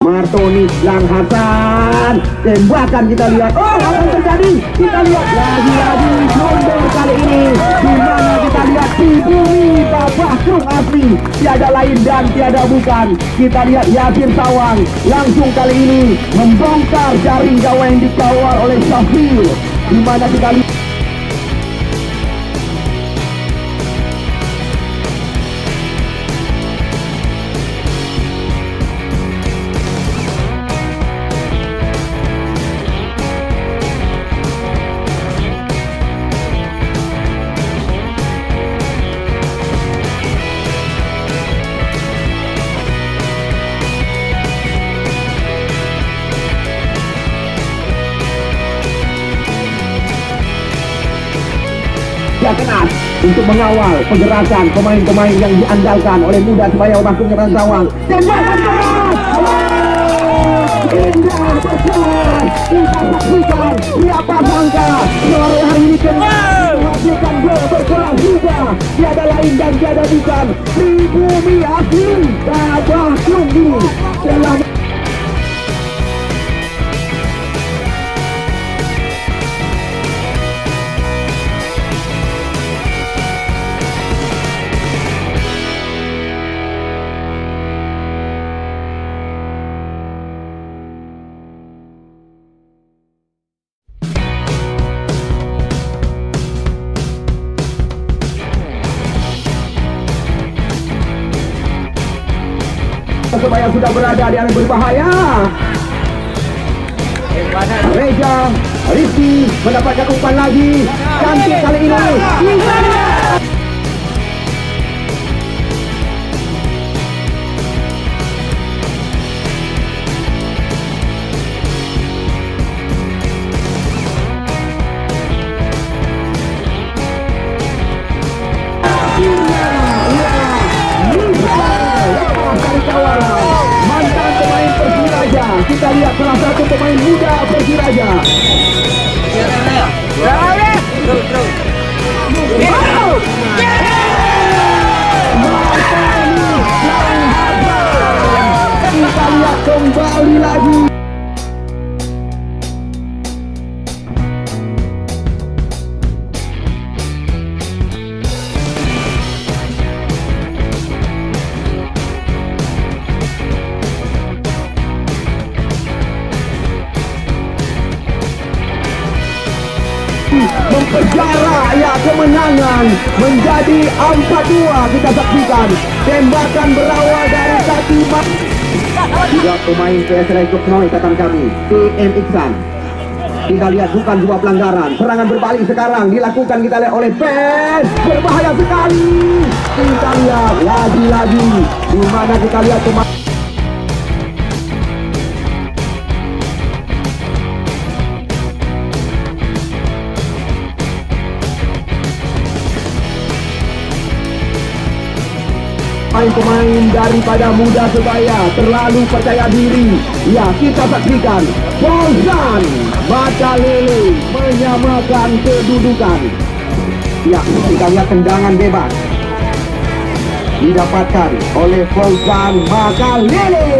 Martoni Lang Hasan, tembakan kita lihat. Oh, apa yang terjadi? Kita lihat lagi-lagi blunder kali ini, di mana kita lihat di bumi Bapak Krung asli, tiada lain dan tiada bukan. Kita lihat Yasir Sawang langsung kali ini membongkar jaring gawang yang dikawal oleh Syafil, di mana kita lihat keras untuk mengawal pergerakan pemain-pemain yang diandalkan oleh Muda Sebaya Bakung Nyerang Sawang. Tembakan keras, indah besar. Kita saksikan, siapa sangka sore hari ini menghasilkan gol berkelas juga, tiada lain dan tiada bukan di bumi asli Babah Krung telah Persebaya sudah berada di area berbahaya. Reja Rizky mendapatkan umpan lagi, cantik kali ini. Mantan pemain Persiraja, kita lihat salah satu pemain muda Persiraja. Kita lihat kembali lagi. Mempenjara ya kemenangan menjadi 4-2. Kita saksikan tembakan berawal dari kaki juga pemain PSRI Jogja ikatan kami PM Iksan. Kita lihat bukan sebuah pelanggaran, serangan berbalik sekarang dilakukan kita lihat oleh PES, berbahaya sekali. Kita lihat lagi-lagi di mana kita lihat pemain pemain daripada Muda Sebaya terlalu percaya diri. Ya, kita saksikan Fauzan Makalele menyamakan kedudukan. Ya, kita lihat tendangan bebas didapatkan oleh Fauzan Makalele.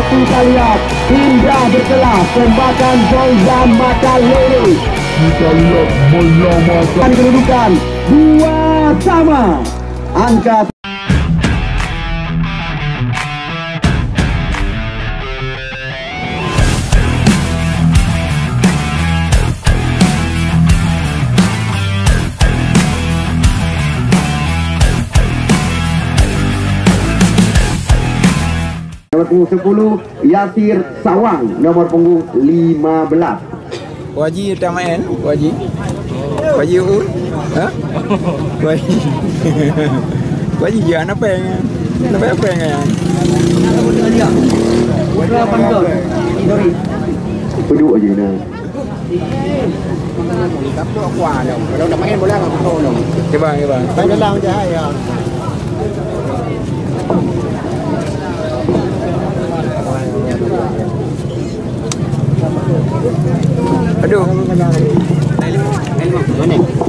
Kita lihat indah berkelas tembakan Fauzan Makalele. Kita lihat menyamakan kedudukan 2-2. Angka nomor punggung 10 Yasir Sawang, nomor punggung 15 Waji Tamaen, Waji Un, hah? Waji jangan apa yang ya? Peduk aja nah. Kapur kuah dong. Kalau udah main bola nggak perlu dong. Coba. Main dalam aja ya. Aduh.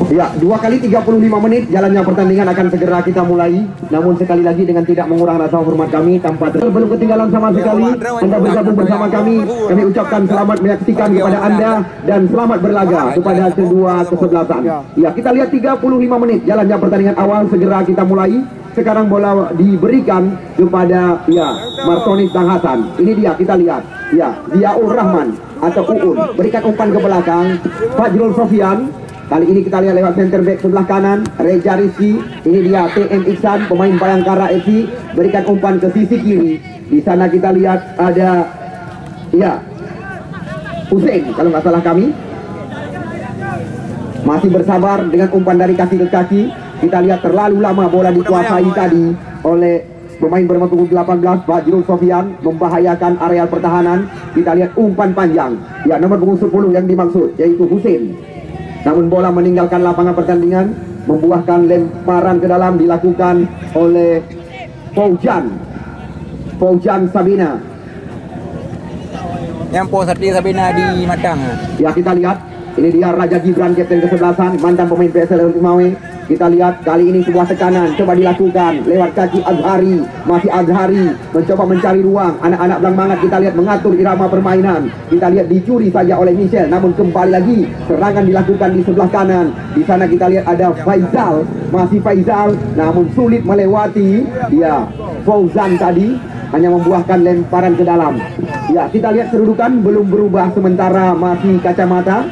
Ya, 2 kali 35 menit jalannya pertandingan akan segera kita mulai. Namun sekali lagi dengan tidak mengurangi rasa hormat kami tanpa belum ketinggalan sama sekali. Anda bergabung bersama kami. Kami ucapkan selamat menyaksikan kepada Anda dan selamat berlaga kepada kedua kesebelasan. Ya, kita lihat 35 menit jalannya pertandingan awal segera kita mulai. Sekarang bola diberikan kepada Martonis Bang Hasan. Ini dia kita lihat. Ya, Diaur Rahman atau Uun berikan umpan ke belakang. Fajrul Sofian. Kali ini kita lihat lewat center back sebelah kanan Reza Rizky. Ini dia TM Iksan pemain Bayangkara FC berikan umpan ke sisi kiri. Di sana kita lihat ada Hussein kalau nggak salah kami. Masih bersabar dengan umpan dari kaki ke kaki. Kita lihat terlalu lama bola dikuasai tadi oleh pemain bernomor punggung 18 Fajrul Sofian membahayakan areal pertahanan. Kita lihat umpan panjang. Ya, nomor punggung 10 yang dimaksud yaitu Hussein. Namun bola meninggalkan lapangan pertandingan, membuahkan lemparan ke dalam dilakukan oleh Faujan Sabina. Yang Sabina di Matang. Ya, kita lihat ini dia Raja Gibran, kapten kesebelasan, mantan pemain PSL untuk Mawe. Kita lihat kali ini sebuah tekanan coba dilakukan lewat kaki Azhari. Masih Azhari mencoba mencari ruang. Anak-anak Belang Mangat kita lihat mengatur irama permainan. Kita lihat dicuri saja oleh Michel. Namun kembali lagi serangan dilakukan di sebelah kanan. Di sana kita lihat ada Faizal. Masih Faizal namun sulit melewati Fauzan tadi. Hanya membuahkan lemparan ke dalam. Ya, kita lihat kedudukan belum berubah sementara masih kacamata.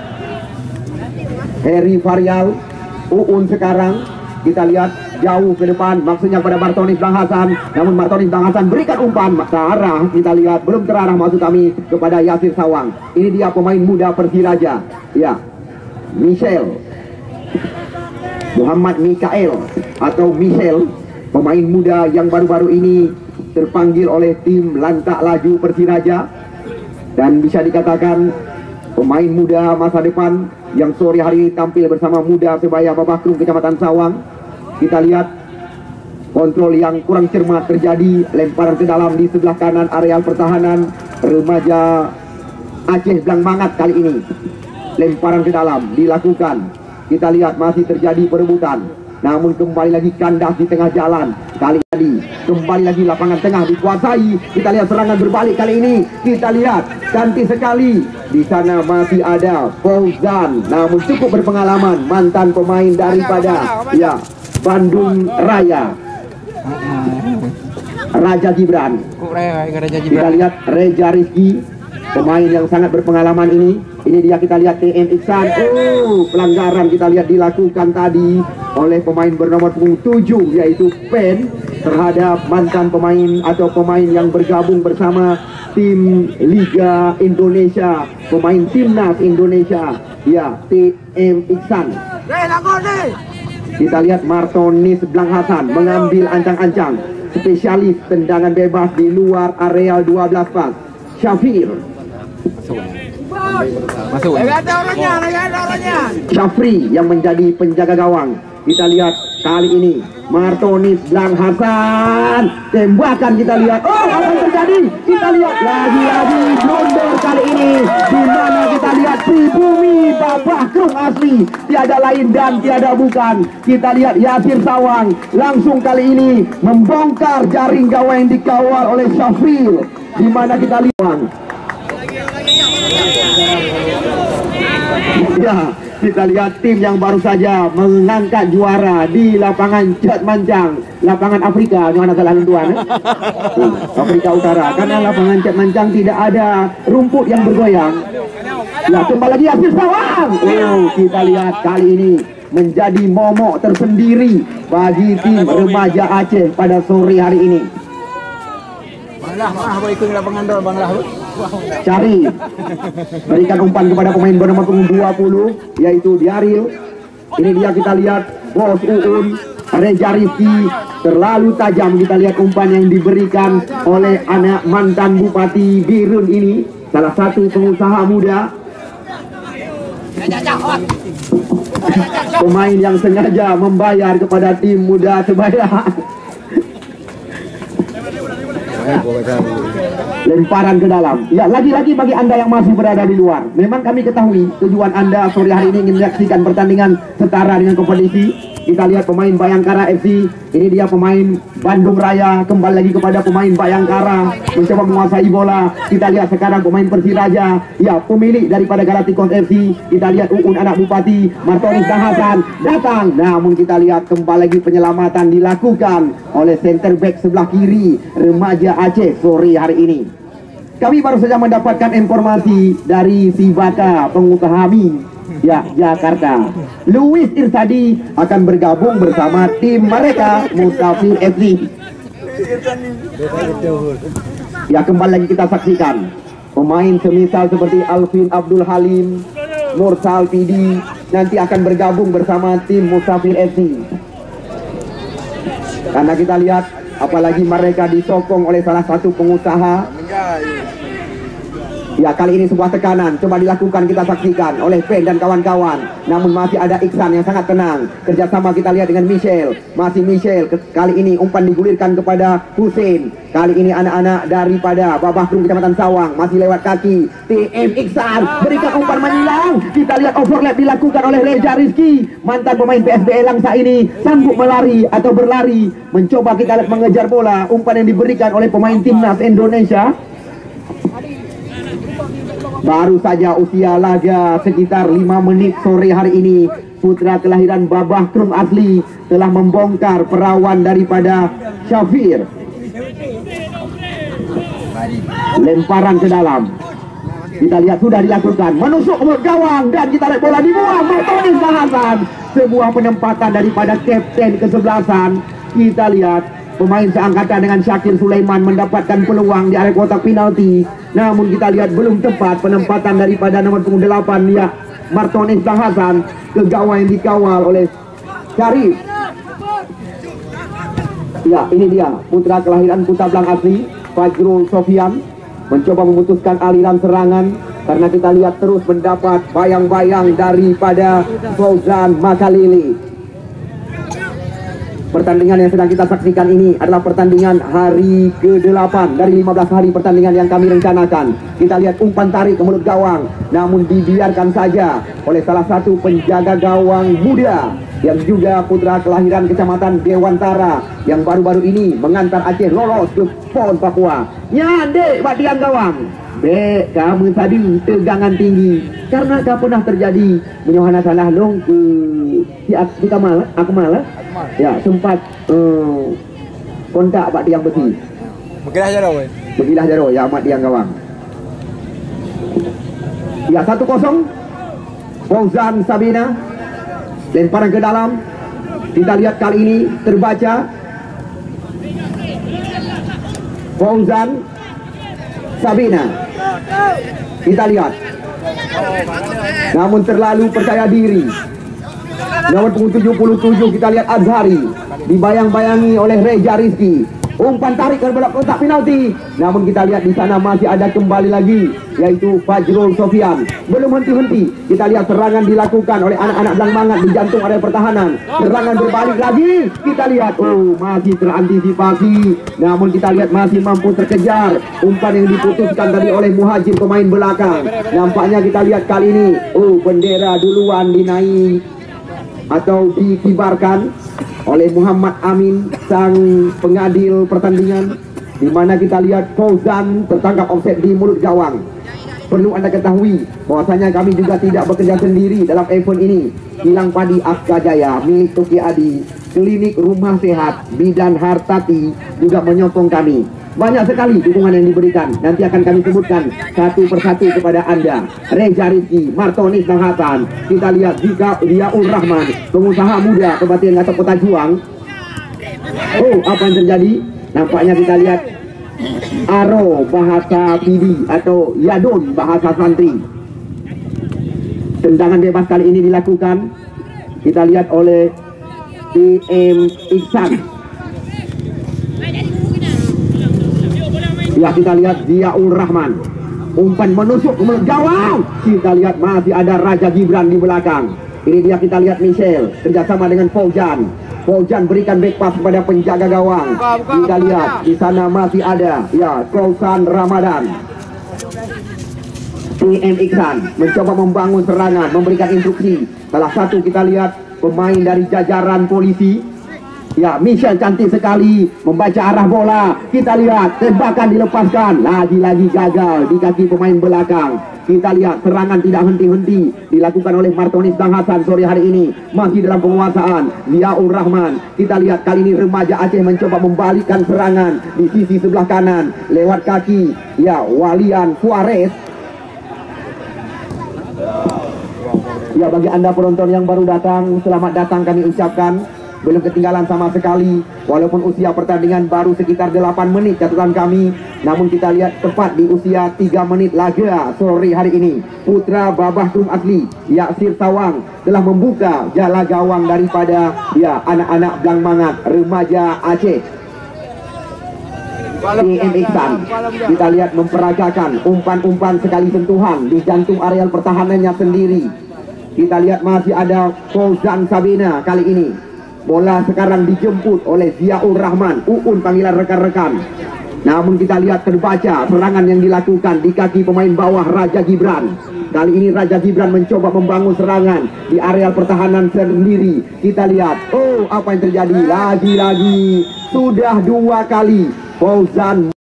Heri Varial, Uun sekarang kita lihat jauh ke depan maksudnya pada Martonis Bang Hasan. Namun Martonis Bang Hasan berikan umpan ke arah, kita lihat belum terarah maksud kami kepada Yasir Sawang. Ini dia pemain muda Persiraja. Ya, Michel Muhammad Mikael atau Michel, pemain muda yang baru-baru ini terpanggil oleh tim Lantak Laju Persiraja dan bisa dikatakan pemain muda masa depan yang sore hari ini tampil bersama muda Sebaya Babakrum Kecamatan Sawang. Kita lihat kontrol yang kurang cermat terjadi, lemparan ke dalam di sebelah kanan areal pertahanan remaja Aceh Belang Mangat. Kali ini lemparan ke dalam dilakukan. Kita lihat masih terjadi perebutan, namun kembali lagi kandas di tengah jalan. Kali ini kembali lagi lapangan tengah dikuasai. Kita lihat serangan berbalik kali ini. Kita lihat cantik sekali. Di sana masih ada Fauzan, namun cukup berpengalaman, mantan pemain daripada Bandung Raya. Raja Gibran. Kita lihat Reza Rizky, pemain yang sangat berpengalaman ini. Ini dia kita lihat TM Iksan. Pelanggaran kita lihat dilakukan tadi oleh pemain bernomor punggung 7 yaitu Pen terhadap mantan pemain atau pemain yang bergabung bersama tim Liga Indonesia, pemain timnas Indonesia, TM Iksan. Kita lihat Martonis Blang Hasan mengambil ancang-ancang, spesialis tendangan bebas di luar areal 12 pas. Syafir masuk. Syafri yang menjadi penjaga gawang. Kita lihat kali ini Martonis Blang Hasan tembakan, kita lihat apa yang terjadi. Kita lihat lagi-lagi blunder kali ini, di mana kita lihat pribumi Babakrum asli, tiada lain dan tiada bukan. Kita lihat Yasir Sawang langsung kali ini membongkar jaring gawang yang dikawal oleh Syafril, di mana kita lihat kita lihat tim yang baru saja mengangkat juara di lapangan Cat Mancang, lapangan Afrika, yang mana salah tuan, Afrika Utara. Karena lapangan Cat Mancang tidak ada rumput yang bergoyang. Kembali lagi Yasir Sawang. Kita lihat kali ini menjadi momok tersendiri bagi tim remaja Aceh pada sore hari ini. Cari berikan umpan kepada pemain bernomor punggung 20 yaitu Diaril. Ini dia kita lihat Bos Uun, Reza Rizky terlalu tajam. Kita lihat umpan yang diberikan oleh anak mantan Bupati Birun ini, salah satu pengusaha muda, pemain yang sengaja membayar kepada tim muda Sebaya. Lemparan ke dalam. Ya, lagi-lagi bagi Anda yang masih berada di luar, memang kami ketahui tujuan Anda sore hari ini ingin menyaksikan pertandingan setara dengan kompetisi. Kita lihat pemain Bayangkara FC, ini dia pemain Bandung Raya, kembali lagi kepada pemain Bayangkara mencoba menguasai bola. Kita lihat sekarang pemain Persiraja, ya pemilik daripada Galacticos FC. Kita lihat Uun anak Bupati, Martonis dan Hasan datang. Namun kita lihat kembali lagi penyelamatan dilakukan oleh center back sebelah kiri remaja Aceh sore hari ini. Kami baru saja mendapatkan informasi dari Sibaka, pengusaha mie, ya, Jakarta. Luis Irsadi akan bergabung bersama tim mereka, Musafir FC. Ya, kembali lagi kita saksikan pemain semisal seperti Alvin Abdul Halim, Mursal Pidi nanti akan bergabung bersama tim Musafir FC. Karena kita lihat apalagi mereka disokong oleh salah satu pengusaha. Ya, kali ini sebuah tekanan coba dilakukan, kita saksikan oleh Pen dan kawan-kawan. Namun masih ada Iksan yang sangat tenang. Kerjasama kita lihat dengan Michel. Masih Michel. Kali ini umpan digulirkan kepada Hussein. Kali ini anak-anak daripada Babah Krung Kecamatan Sawang masih lewat kaki. TM Iksan berikan umpan menyilang. Kita lihat overlap dilakukan oleh Reja Rizky. Mantan pemain PSBL Langsa ini sanggup melari atau berlari. Mencoba kita lihat mengejar bola. Umpan yang diberikan oleh pemain timnas Indonesia. Baru saja usia laga sekitar 5 menit sore hari ini, putra kelahiran Babah Krung asli telah membongkar perawan daripada Syafir. Lemparan ke dalam. Kita lihat sudah dilakukan, menusuk ke gawang dan kita lihat bola dibuang. Martonis Hasan, sebuah penempatan daripada kapten kesebelasan. Kita lihat pemain seangkatan dengan Syakir Sulaiman mendapatkan peluang di area kotak penalti. Namun kita lihat belum tepat penempatan daripada nomor punggung 8, ya, Martonis Hasan ke gawang yang dikawal oleh Syarif. Ya, ini dia putra kelahiran Kuta Blang asli, Fajrul Sofian, mencoba memutuskan aliran serangan karena kita lihat terus mendapat bayang-bayang daripada Fauzan Makalili. Pertandingan yang sedang kita saksikan ini adalah pertandingan hari ke-8 dari 15 hari pertandingan yang kami rencanakan. Kita lihat umpan tarik ke mulut gawang, namun dibiarkan saja oleh salah satu penjaga gawang muda yang juga putra kelahiran Kecamatan Dewantara yang baru-baru ini mengantar Aceh lolos ke PON Papua. Nyandek buat tiang gawang. Bek, kamu tadi tegangan tinggi karena tak pernah terjadi menyohana salah long ke si Kamal, Akmal. Ya, sempat kontak pak tiang besi. Begilah jaro, Begilah jaro ya amat tiang gawang. Ya, 1-0. Fauzan Sabina lemparan ke dalam. Kita lihat kali ini terbaca Fauzan Sabina. Kita lihat, namun terlalu percaya diri. Nomor punggung 77 kita lihat Azhari dibayang-bayangi oleh Reja Rizky. Umpan tarik ke bola kotak penalti. Namun kita lihat di sana masih ada kembali lagi, yaitu Fajrul Sofian. Belum henti-henti. Kita lihat serangan dilakukan oleh anak-anak Blang Mangat di jantung area pertahanan. Serangan berbalik lagi. Kita lihat, masih terantisipasi. Namun kita lihat masih mampu terkejar. Umpan yang diputuskan tadi oleh Muhajir pemain belakang. Nampaknya kita lihat kali ini, bendera duluan dinaik atau dikibarkan oleh Muhammad Amin, sang pengadil pertandingan, di mana kita lihat Fauzan tertangkap offset di mulut gawang. Perlu Anda ketahui bahwasanya kami juga tidak bekerja sendiri dalam event ini. Kilang Padi Aska Jaya milik Tuki Adi, Klinik Rumah Sehat Bidan Hartati juga menyokong kami. Banyak sekali dukungan yang diberikan. Nanti akan kami sebutkan satu persatu kepada Anda. Reja Rizky, Martonis Hasan. Kita lihat Ziaul Rahman, pengusaha muda Kebatian Gatot Kota Juang. Apa yang terjadi? Nampaknya kita lihat Aro bahasa Pidi atau Yadon bahasa santri. Tendangan bebas kali ini dilakukan. Kita lihat oleh TM Iksan. Ya, kita lihat Ziaul Rahman, umpan menusuk ke mulut gawang. Kita lihat masih ada Raja Gibran di belakang. Ini dia, kita lihat Michel kerjasama dengan Fauzan. Fauzan berikan back pass kepada penjaga gawang. Kita lihat di sana masih ada ya Kausan Ramadan. TM Iksan mencoba membangun serangan, memberikan instruksi. Salah satu kita lihat pemain dari jajaran polisi. Ya, Michelle cantik sekali membaca arah bola. Kita lihat tembakan dilepaskan, lagi-lagi gagal di kaki pemain belakang. Kita lihat serangan tidak henti-henti dilakukan oleh Martonis Bang Hasan sore hari ini. Masih dalam penguasaan Ziaul Rahman. Kita lihat kali ini remaja Aceh mencoba membalikkan serangan di sisi sebelah kanan lewat kaki ya Walian Suarez. Ya, bagi Anda penonton yang baru datang, selamat datang kami ucapkan. Belum ketinggalan sama sekali, walaupun usia pertandingan baru sekitar 8 menit catatan kami, namun kita lihat tepat di usia 3 menit laga sore hari ini. Putra Babah Tum Asli Yaksir Sawang telah membuka jala gawang daripada ya anak-anak Blang Mangat remaja Aceh. TM Iksan kita lihat memperagakan umpan-umpan sekali sentuhan di jantung areal pertahanannya sendiri. Kita lihat masih ada Fauzan Sabina kali ini. Bola sekarang dijemput oleh Ziaul Rahman. Uun panggilan rekan-rekan. Namun kita lihat terbaca serangan yang dilakukan di kaki pemain bawah Raja Gibran. Kali ini Raja Gibran mencoba membangun serangan di areal pertahanan sendiri. Kita lihat, oh apa yang terjadi. Lagi-lagi sudah 2 kali Fauzan.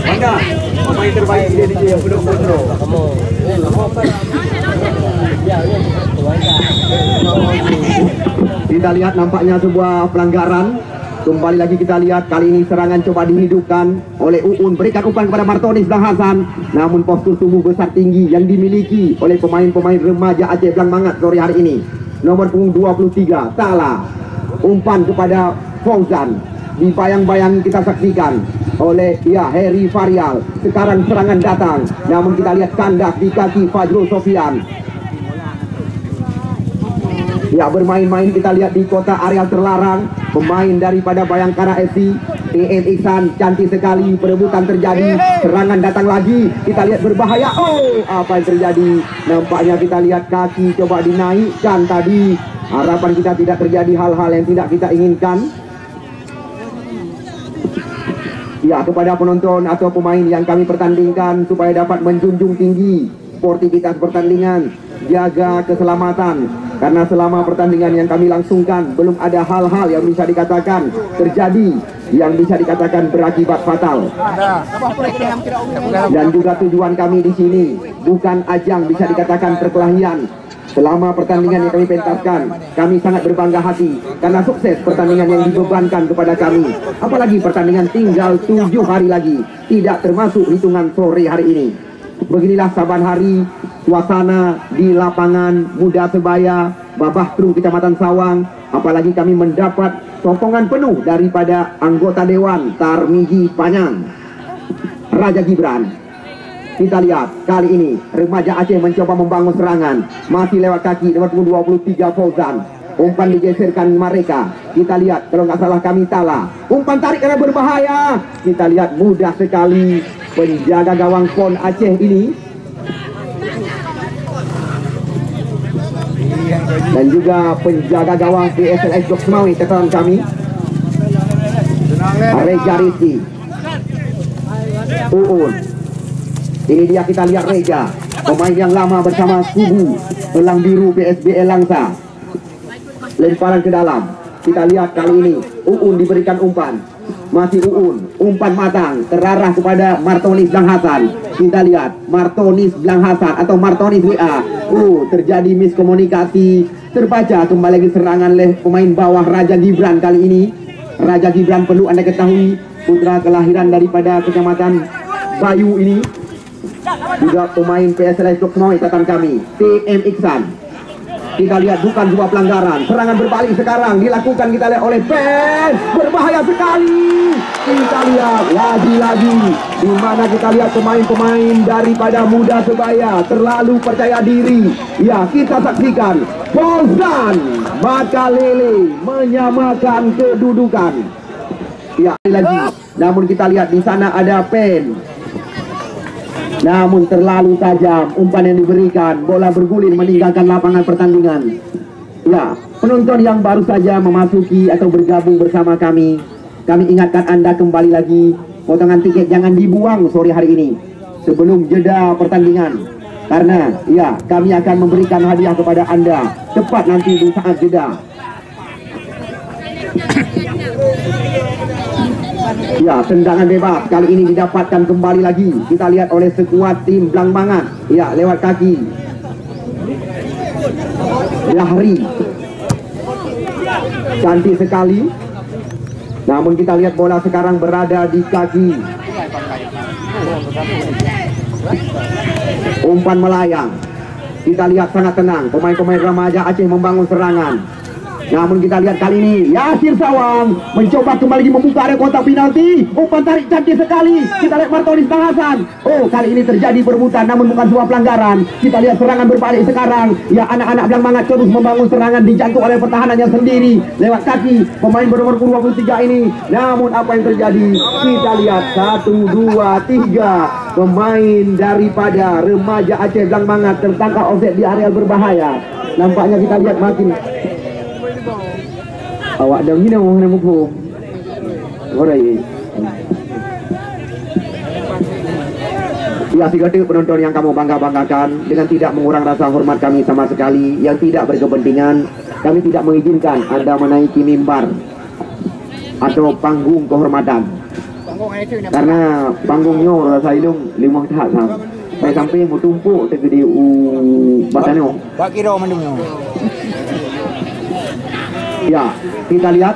Mana pemain terbaik dia yang belum kontrol. Kita lihat nampaknya sebuah pelanggaran. Kembali lagi kita lihat kali ini serangan coba dihidupkan oleh Uun, berikan umpan kepada Martonis Bang Hasan. Namun postur tubuh besar tinggi yang dimiliki oleh pemain-pemain remaja Aceh Blang Mangat sore hari ini. Nomor punggung 23 salah. Umpan kepada Fauzan. Dibayang-bayang kita saksikan oleh ya Heri Farial. Sekarang serangan datang, namun kita lihat kandas di kaki Fajrul Sofian. Ya, bermain-main kita lihat di kota areal terlarang. Pemain daripada Bayangkara FC TM Iksan cantik sekali, perebutan terjadi, serangan datang lagi. Kita lihat berbahaya. Oh, apa yang terjadi? Nampaknya kita lihat kaki coba dinaikkan tadi. Harapan kita tidak terjadi hal-hal yang tidak kita inginkan. Ya, kepada penonton atau pemain yang kami pertandingkan supaya dapat menjunjung tinggi sportivitas pertandingan, jaga keselamatan, karena selama pertandingan yang kami langsungkan belum ada hal-hal yang bisa dikatakan terjadi yang bisa dikatakan berakibat fatal. Dan juga tujuan kami di sini bukan ajang bisa dikatakan perkelahian. Selama pertandingan yang kami pentaskan, kami sangat berbangga hati karena sukses pertandingan yang dibebankan kepada kami. Apalagi pertandingan tinggal 7 hari lagi, tidak termasuk hitungan sore hari ini. Beginilah saban hari suasana di lapangan Muda Sebaya Babah Tru Kecamatan Sawang. Apalagi kami mendapat sokongan penuh daripada anggota Dewan Tarmiji Panyang Raja Gibran. Kita lihat kali ini remaja Aceh mencoba membangun serangan, masih lewat kaki nomor 23 Fauzan. Umpan digeserkan mereka. Kita lihat kalau nggak salah kami Tala. Umpan tarik karena berbahaya. Kita lihat mudah sekali penjaga gawang PON Aceh ini. Dan juga penjaga gawang PSLS Jok Semawi catatan kami Reja Rizky. Uun. Ini dia kita lihat Reja, pemain yang lama bersama Kubu Elang Biru PSBL Langsa. Lemparan ke dalam. Kita lihat kali ini Uun diberikan umpan. Masih Uun, umpan matang terarah kepada Martonis Blang Hasan. Kita lihat Martonis Blang Hasan atau Martonis WA. Terjadi miskomunikasi. Terbaca kembali lagi serangan oleh pemain bawah Raja Gibran kali ini. Raja Gibran perlu Anda ketahui putra kelahiran daripada Kecamatan Bayu ini. Juga pemain PSLS Jok Semawi catatan kami TM Iksan. Kita lihat bukan sebuah pelanggaran. Serangan berbalik sekarang dilakukan kita lihat oleh PES. Berbahaya sekali. Kita lihat lagi-lagi di mana kita lihat pemain-pemain daripada Muda Sebaya terlalu percaya diri. Ya, kita saksikan Fauzan Makalele menyamakan kedudukan. Ya, lagi. Namun kita lihat di sana ada PEN. Namun terlalu tajam umpan yang diberikan, bola bergulir meninggalkan lapangan pertandingan. Ya, penonton yang baru saja memasuki atau bergabung bersama kami ingatkan Anda kembali lagi, potongan tiket jangan dibuang sore hari ini sebelum jeda pertandingan, karena ya kami akan memberikan hadiah kepada Anda tepat nanti di saat jeda. Ya, tendangan bebas kali ini didapatkan kembali lagi. Kita lihat oleh sekuat tim Blang Mangat. Ya, lewat kaki Lahri, cantik sekali. Namun kita lihat bola sekarang berada di kaki. Umpan melayang. Kita lihat sangat tenang pemain-pemain remaja Aceh membangun serangan. Namun kita lihat kali ini Yasir Sawang mencoba kembali membuka area kotak penalti. Umpan tarik cantik sekali. Kita lihat Martonis Bahasan. Oh, kali ini terjadi perebutan namun bukan sebuah pelanggaran. Kita lihat serangan berbalik sekarang. Ya, anak-anak Blang Mangat terus membangun serangan, dijantung oleh pertahanannya sendiri lewat kaki pemain bernomor 23 ini. Namun apa yang terjadi? Kita lihat 1, 2, 3 pemain daripada remaja Aceh Blang Mangat tertangkap offset di area berbahaya. Nampaknya kita lihat makin awak dah gini mau nak mukul. Alright. Ya, si gadis penonton yang kamu bangga-banggakan, dengan tidak mengurang rasa hormat kami sama sekali, yang tidak berkepentingan, kami tidak mengizinkan Anda menaiki mimbar atau panggung kehormatan. Karena panggungnya rasa hidung 5 tahap sampai mau tumpuk tegedi batano. Pak kira mana? Ya, kita lihat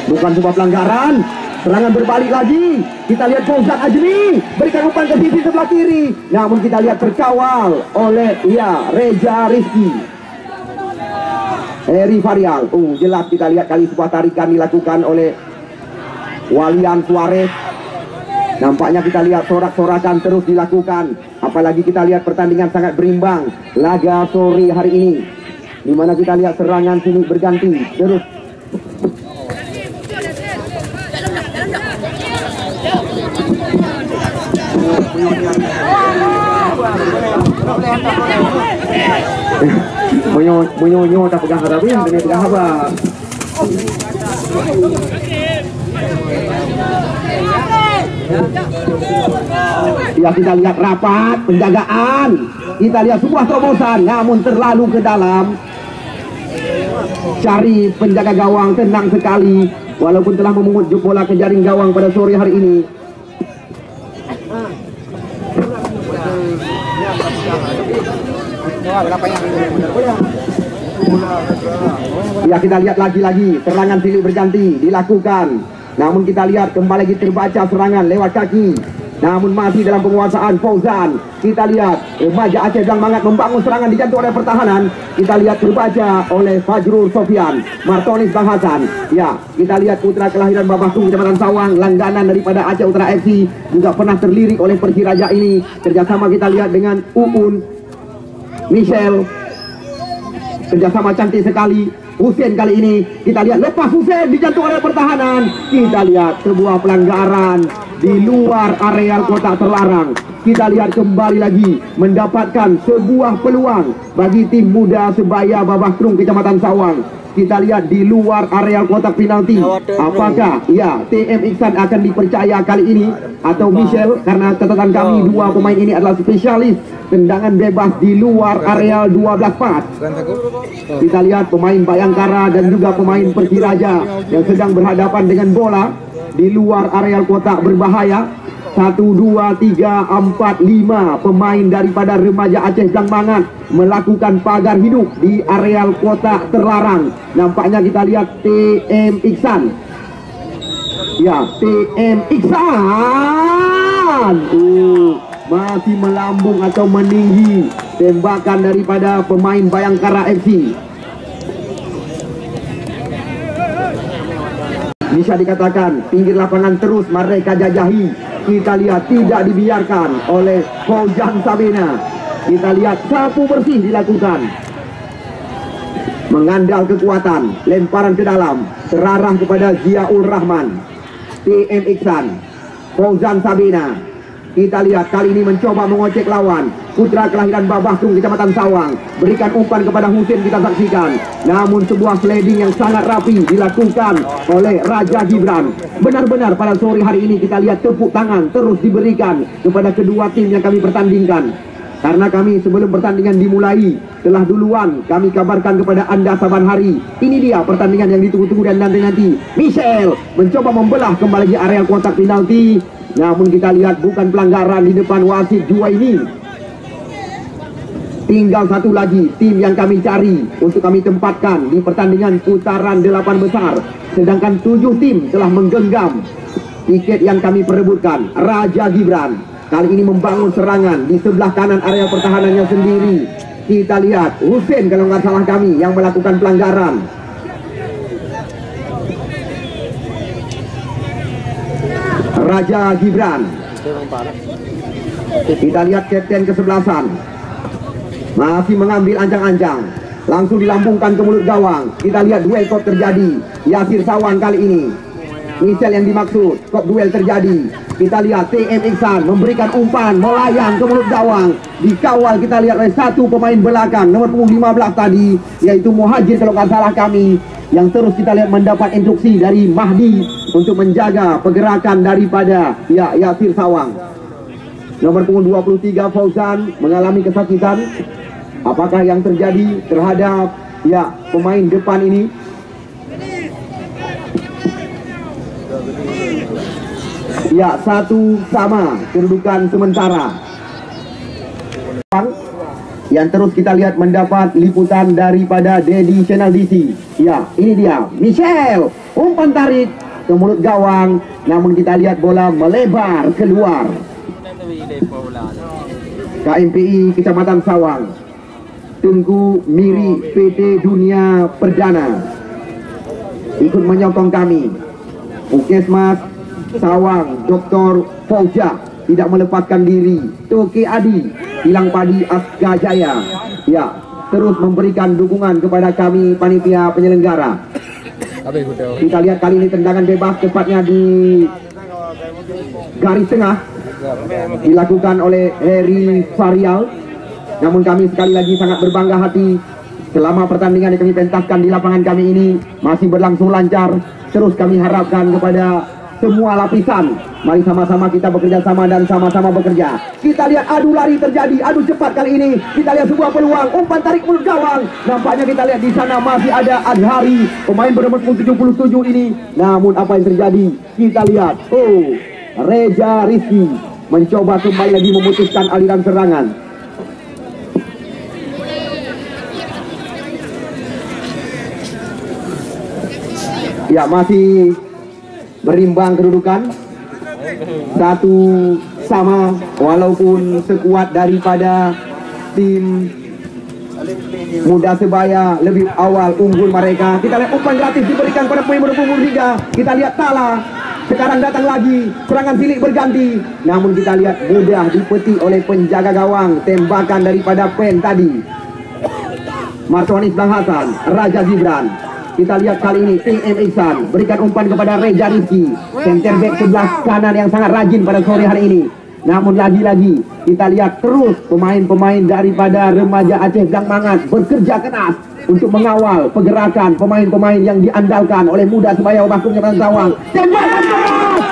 bukan sebuah pelanggaran. Serangan berbalik lagi. Kita lihat Fauzan Ajmi berikan umpan ke sisi sebelah kiri. Namun kita lihat terkawal oleh Reja Rizky. Eri Varial. Jelas kita lihat kali sebuah tarikan dilakukan oleh Walian Suarez. Nampaknya kita lihat sorak-sorakan terus dilakukan. Apalagi kita lihat pertandingan sangat berimbang laga sore hari ini, di mana kita lihat serangan sini berganti terus. Monyo tak pegang harap yang kena pegang harap. Ya, kita lihat rapat penjagaan. Kita lihat sebuah terobosan namun terlalu ke dalam. Cari penjaga gawang tenang sekali walaupun telah memungut bola ke jaring gawang pada sore hari ini. Ya, kita lihat lagi-lagi serangan silih berganti dilakukan. Namun kita lihat kembali lagi terbaca serangan lewat kaki. Namun masih dalam penguasaan Fauzan. Kita lihat remaja Aceh Blang Mangat membangun serangan dijantung oleh pertahanan. Kita lihat terbaca oleh Fajrul Sofian, Martonis Bahasan. Ya, kita lihat putra kelahiran Babasung Kecamatan Sawang, langganan daripada Aceh Utara FC, juga pernah terlirik oleh Persiraja ini. Kerjasama kita lihat dengan Uun, Michelle, kerjasama cantik sekali. Hussein kali ini kita lihat lepas Hussein dijantung oleh pertahanan. Kita lihat sebuah pelanggaran di luar areal kotak terlarang. Kita lihat kembali lagi mendapatkan sebuah peluang bagi tim muda Sebaya Babasrung Kecamatan Sawang. Kita lihat di luar areal kotak penalti. Apakah TM Iksan akan dipercaya kali ini atau Michelle? Karena catatan kami dua pemain ini adalah spesialis tendangan bebas di luar areal 12 part. Kita lihat pemain Bayangkara dan juga pemain Persiraja yang sedang berhadapan dengan bola di luar areal kotak berbahaya. 1, 2, 3, 4, 5 pemain daripada remaja Aceh Blang Mangat melakukan pagar hidup di areal kotak terlarang. Nampaknya kita lihat TM Iksan. Ya, TM Iksan masih melambung atau meninggi tembakan daripada pemain Bayangkara FC. Bisa dikatakan pinggir lapangan terus mereka jajahi. Kita lihat tidak dibiarkan oleh Fauzan Sabina. Kita lihat sapu bersih dilakukan. Mengandal kekuatan, lemparan ke dalam, terarah kepada Ziaul Rahman. TM Iksan, Fauzan Sabina. Kita lihat kali ini mencoba mengocek lawan. Putra kelahiran Babahtung, Kecamatan Sawang, berikan umpan kepada Husin, kita saksikan. Namun sebuah sliding yang sangat rapi dilakukan oleh Raja Gibran. Benar-benar pada sore hari ini kita lihat tepuk tangan terus diberikan kepada kedua tim yang kami pertandingkan. Karena kami sebelum pertandingan dimulai telah duluan kami kabarkan kepada anda saban hari. Ini dia pertandingan yang ditunggu-tunggu dan nanti-nanti. Michel mencoba membelah kembali area kotak penalti. Namun kita lihat bukan pelanggaran di depan wasit jua ini. Tinggal satu lagi tim yang kami cari untuk kami tempatkan di pertandingan putaran 8 besar. Sedangkan 7 tim telah menggenggam tiket yang kami perebutkan. Raja Gibran kali ini membangun serangan di sebelah kanan area pertahanannya sendiri. Kita lihat Husin kalau nggak salah kami yang melakukan pelanggaran. Raja Gibran. Kita lihat kapten kesebelasan masih mengambil ancang-ancang, langsung dilambungkan ke mulut gawang. Kita lihat duel kop terjadi. Yasir Sawang kali ini Michel yang dimaksud. Kop duel terjadi. Kita lihat TM Iksan memberikan umpan melayang ke mulut gawang. Dikawal kita lihat oleh satu pemain belakang nomor punggung 15 tadi, yaitu Muhajir kalau nggak salah kami, yang terus kita lihat mendapat instruksi dari Mahdi untuk menjaga pergerakan daripada Yasir Sawang. Nomor punggung 23 Fauzan mengalami kesakitan. Apakah yang terjadi terhadap pemain depan ini? Satu sama kedudukan sementara. Yang terus kita lihat mendapat liputan daripada Dedi Channel DC. Ini dia Michel, umpan tarik ke mulut gawang, namun kita lihat bola melebar keluar. KMPI Kecamatan Sawang, Tengku Miri PT Dunia Perdana ikut menyokong kami. Puskesmas Sawang Dr. Fauja tidak melepaskan diri. Toke Adi Hilang Padi Aska Jaya terus memberikan dukungan kepada kami panitia penyelenggara. Kita lihat kali ini tendangan bebas tepatnya di garis tengah dilakukan oleh Heri Farial. Namun kami sekali lagi sangat berbangga hati selama pertandingan yang kami pentaskan di lapangan kami ini masih berlangsung lancar. Terus kami harapkan kepada semua lapisan, mari sama-sama kita bekerja sama dan sama-sama bekerja. Kita lihat adu lari terjadi, adu cepat kali ini. Kita lihat sebuah peluang, umpan tarik mulut gawang. Nampaknya kita lihat di sana masih ada Adhari, pemain bernomor 77 ini. Namun apa yang terjadi? Kita lihat, Reza Rizky mencoba kembali lagi memutuskan aliran serangan. Masih berimbang kedudukan 1 sama, walaupun sekuat daripada tim Muda Sebaya lebih awal unggul mereka. Kita lihat umpan gratis diberikan pada pemain berpunggung 3. Kita lihat Tala sekarang datang lagi, serangan silik berganti. Namun kita lihat mudah dipetik oleh penjaga gawang. Tembakan daripada Pen tadi. Martoni Bang Hasan, Raja Gibran. Kita lihat kali ini TM Iksan berikan umpan kepada Reza Rizky, center back sebelah kanan yang sangat rajin pada sore hari ini. Namun lagi-lagi kita lihat terus pemain-pemain daripada remaja Aceh Gang Mangat bekerja keras untuk mengawal pergerakan pemain-pemain yang diandalkan oleh Muda Sebaya Babahtung Kecamatan Sawang. Tembakan keras!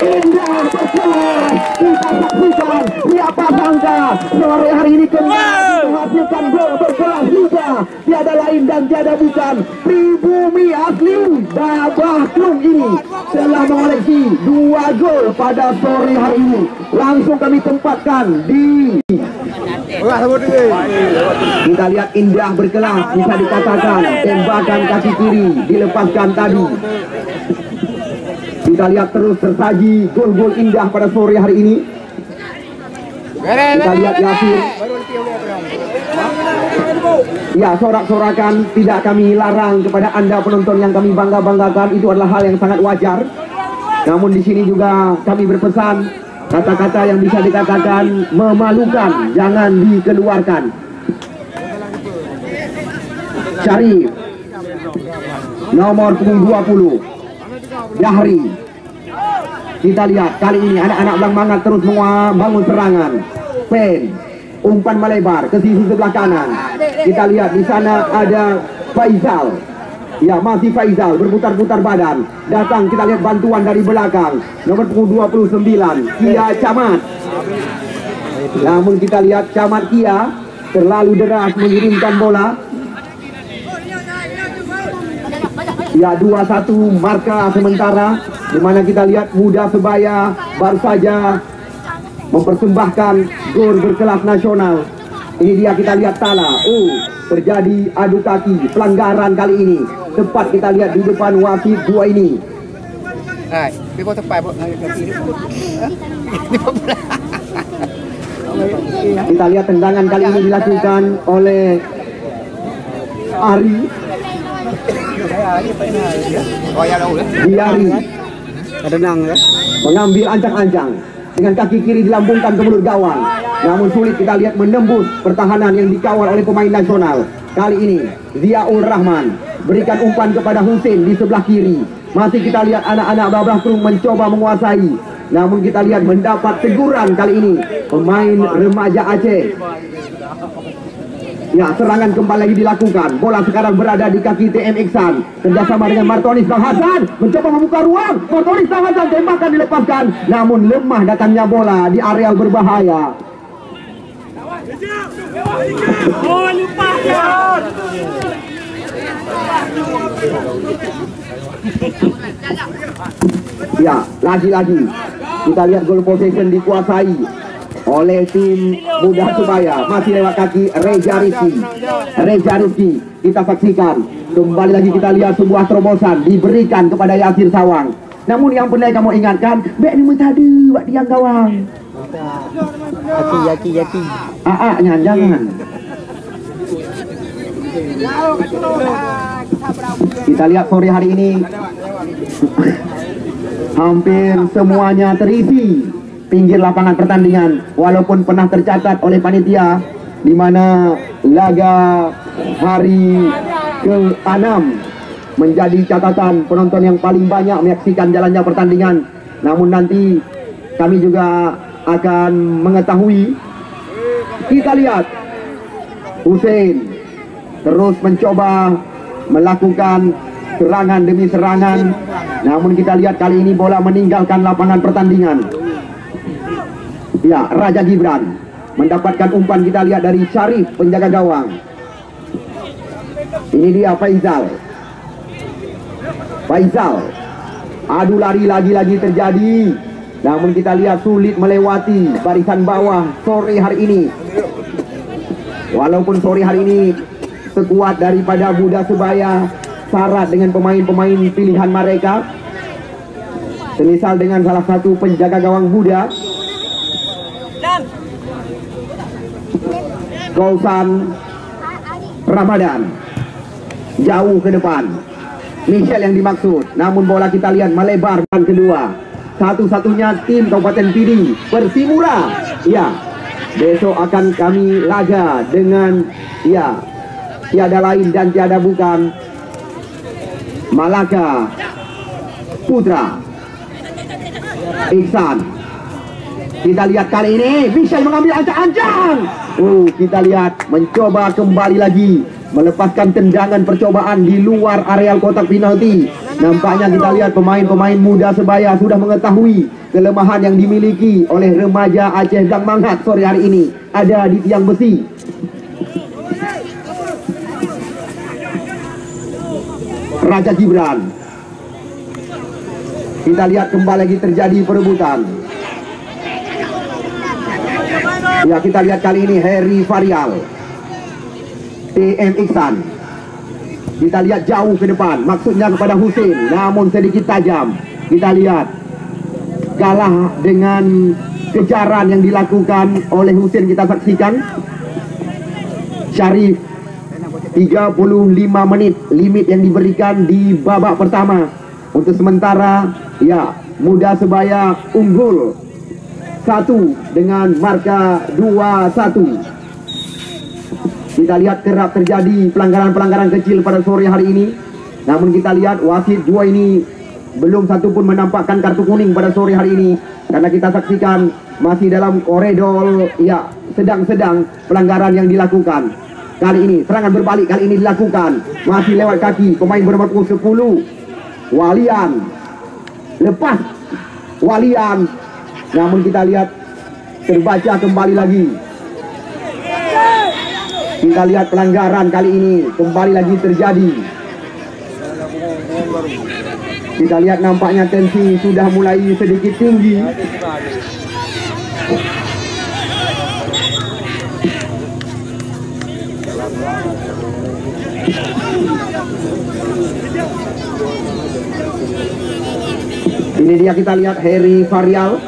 Indah betul! Kita saksikan, siapa sangka sore hari ini kembali menghasilkan gol berkelas liga. Tiada lain dan tiada bukan pribumi asli Babahtung ini telah mengoleksi 2 gol pada sore hari ini. Langsung kami tempatkan di kita lihat indah berkelas, bisa dikatakan tembakan kaki kiri dilepaskan tadi. Kita lihat terus tersaji gol-gol indah pada sore hari ini. Kita lihat Yasir. Sorak-sorakan tidak kami larang kepada anda penonton yang kami bangga-banggakan, itu adalah hal yang sangat wajar. Namun di sini juga kami berpesan, kata-kata yang bisa dikatakan memalukan jangan dikeluarkan. Syarif nomor 20 Dahri Kita lihat kali ini anak-anak Belang Mangat terus membangun serangan. Pen, umpan melebar ke sisi sebelah kanan. Kita lihat di sana ada Faizal. Ya, masih Faizal berputar-putar badan. Datang, kita lihat bantuan dari belakang. Nomor punggung 29, Kia Camat. Namun kita lihat Camat Kia terlalu deras mengirimkan bola. Ya, 2-1 marka sementara, di mana kita lihat Muda Sebaya baru saja mempersembahkan gol berkelas nasional. Ini dia, kita lihat Tala. Terjadi adu kaki, pelanggaran kali ini. Tepat kita lihat di depan wasit dua ini. Kita lihat tendangan kali ini dilakukan oleh Ari. Diari mengambil ancang-ancang dengan kaki kiri dilambungkan ke mulut gawang. Namun sulit kita lihat menembus pertahanan yang dikawal oleh pemain nasional. Kali ini Ziaul Rahman berikan umpan kepada Husin di sebelah kiri. Masih kita lihat anak-anak Bablah Krung mencoba menguasai. Namun kita lihat mendapat teguran kali ini pemain remaja Aceh. Ya, serangan kembali lagi dilakukan. Bola sekarang berada di kaki TM Iksan. Kerjasama dengan Martonis Bang Hasan. Mencoba membuka ruang. Martonis Bang Hasan, tembakan dilepaskan. Namun lemah datangnya bola di areal berbahaya. Ya, lagi-lagi kita lihat goal possession dikuasai oleh tim Muda Sebaya. Masih lewat kaki Reza Rizky. Kita saksikan kembali lagi, kita lihat sebuah terobosan diberikan kepada Yasir Sawang. Namun yang benar kamu ingatkan, bek ni tadi buat tiang gawang. Yaki. Jangan. Kita lihat sore hari ini hampir semuanya terisi pinggir lapangan pertandingan, walaupun pernah tercatat oleh panitia di mana laga hari ke-6 menjadi catatan penonton yang paling banyak menyaksikan jalannya pertandingan. Namun nanti kami juga akan mengetahui. Kita lihat Husin terus mencoba melakukan serangan demi serangan. Namun kita lihat kali ini bola meninggalkan lapangan pertandingan. Ya, Raja Gibran mendapatkan umpan, kita lihat dari Syarif penjaga gawang. Ini dia Faizal. Adu lari lagi-lagi terjadi. Namun kita lihat sulit melewati barisan bawah sore hari ini. Walaupun sore hari ini sekuat daripada Muda Sebaya, syarat dengan pemain-pemain pilihan mereka. Semisal dengan salah satu penjaga gawang muda, Kausan Ramadan, jauh ke depan. Michel yang dimaksud. Namun bola kita lihat melebar dan kedua. Satu-satunya tim Kabupaten Pidi, Persimura. Ya, besok akan kami laga dengan tiada lain dan tiada bukan Malaka Putra Iksan. Kita lihat kali ini Michel mengambil ancang-ancang. Kita lihat mencoba kembali lagi melepaskan tendangan percobaan di luar areal kotak penalti. Nampaknya kita lihat pemain-pemain Muda Sebaya sudah mengetahui kelemahan yang dimiliki oleh remaja Aceh Belang Mangat sore hari ini, ada di tiang besi. Raja Gibran. Kita lihat kembali lagi terjadi perebutan. Ya, kita lihat kali ini Heri Varial, TM Iksan. Kita lihat jauh ke depan, maksudnya kepada Husin, namun sedikit tajam. Kita lihat kalah dengan kejaran yang dilakukan oleh Husin. Kita saksikan Syarif 35 menit limit yang diberikan di babak pertama. Untuk sementara, ya, Muda Sebaya unggul 1 dengan marka 2-1. Kita lihat kerap terjadi pelanggaran-pelanggaran kecil pada sore hari ini. Namun kita lihat wasit dua ini belum satu pun menampakkan kartu kuning pada sore hari ini, karena kita saksikan masih dalam koridor ya sedang-sedang pelanggaran yang dilakukan. Kali ini serangan berbalik kali ini dilakukan, masih lewat kaki pemain bernomor 10 Walian, lepas Walian, namun kita lihat terbaca kembali lagi. Kita lihat pelanggaran kali ini kembali lagi terjadi. Kita lihat nampaknya tensi sudah mulai sedikit tinggi. Ini dia, kita lihat Harry Varial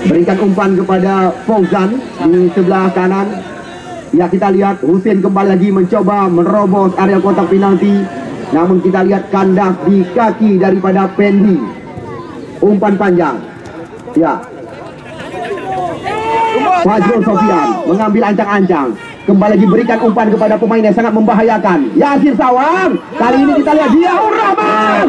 berikan umpan kepada Fauzan di sebelah kanan. Ya, kita lihat Husin kembali lagi mencoba menerobos area kotak penalti, namun kita lihat kandas di kaki daripada Pendi. Umpan panjang. Ya, Fajrul Sofian mengambil ancang-ancang, kembali lagi berikan umpan kepada pemain yang sangat membahayakan, Yasir Sawang. Kali ini kita lihat Ziaur Rahman.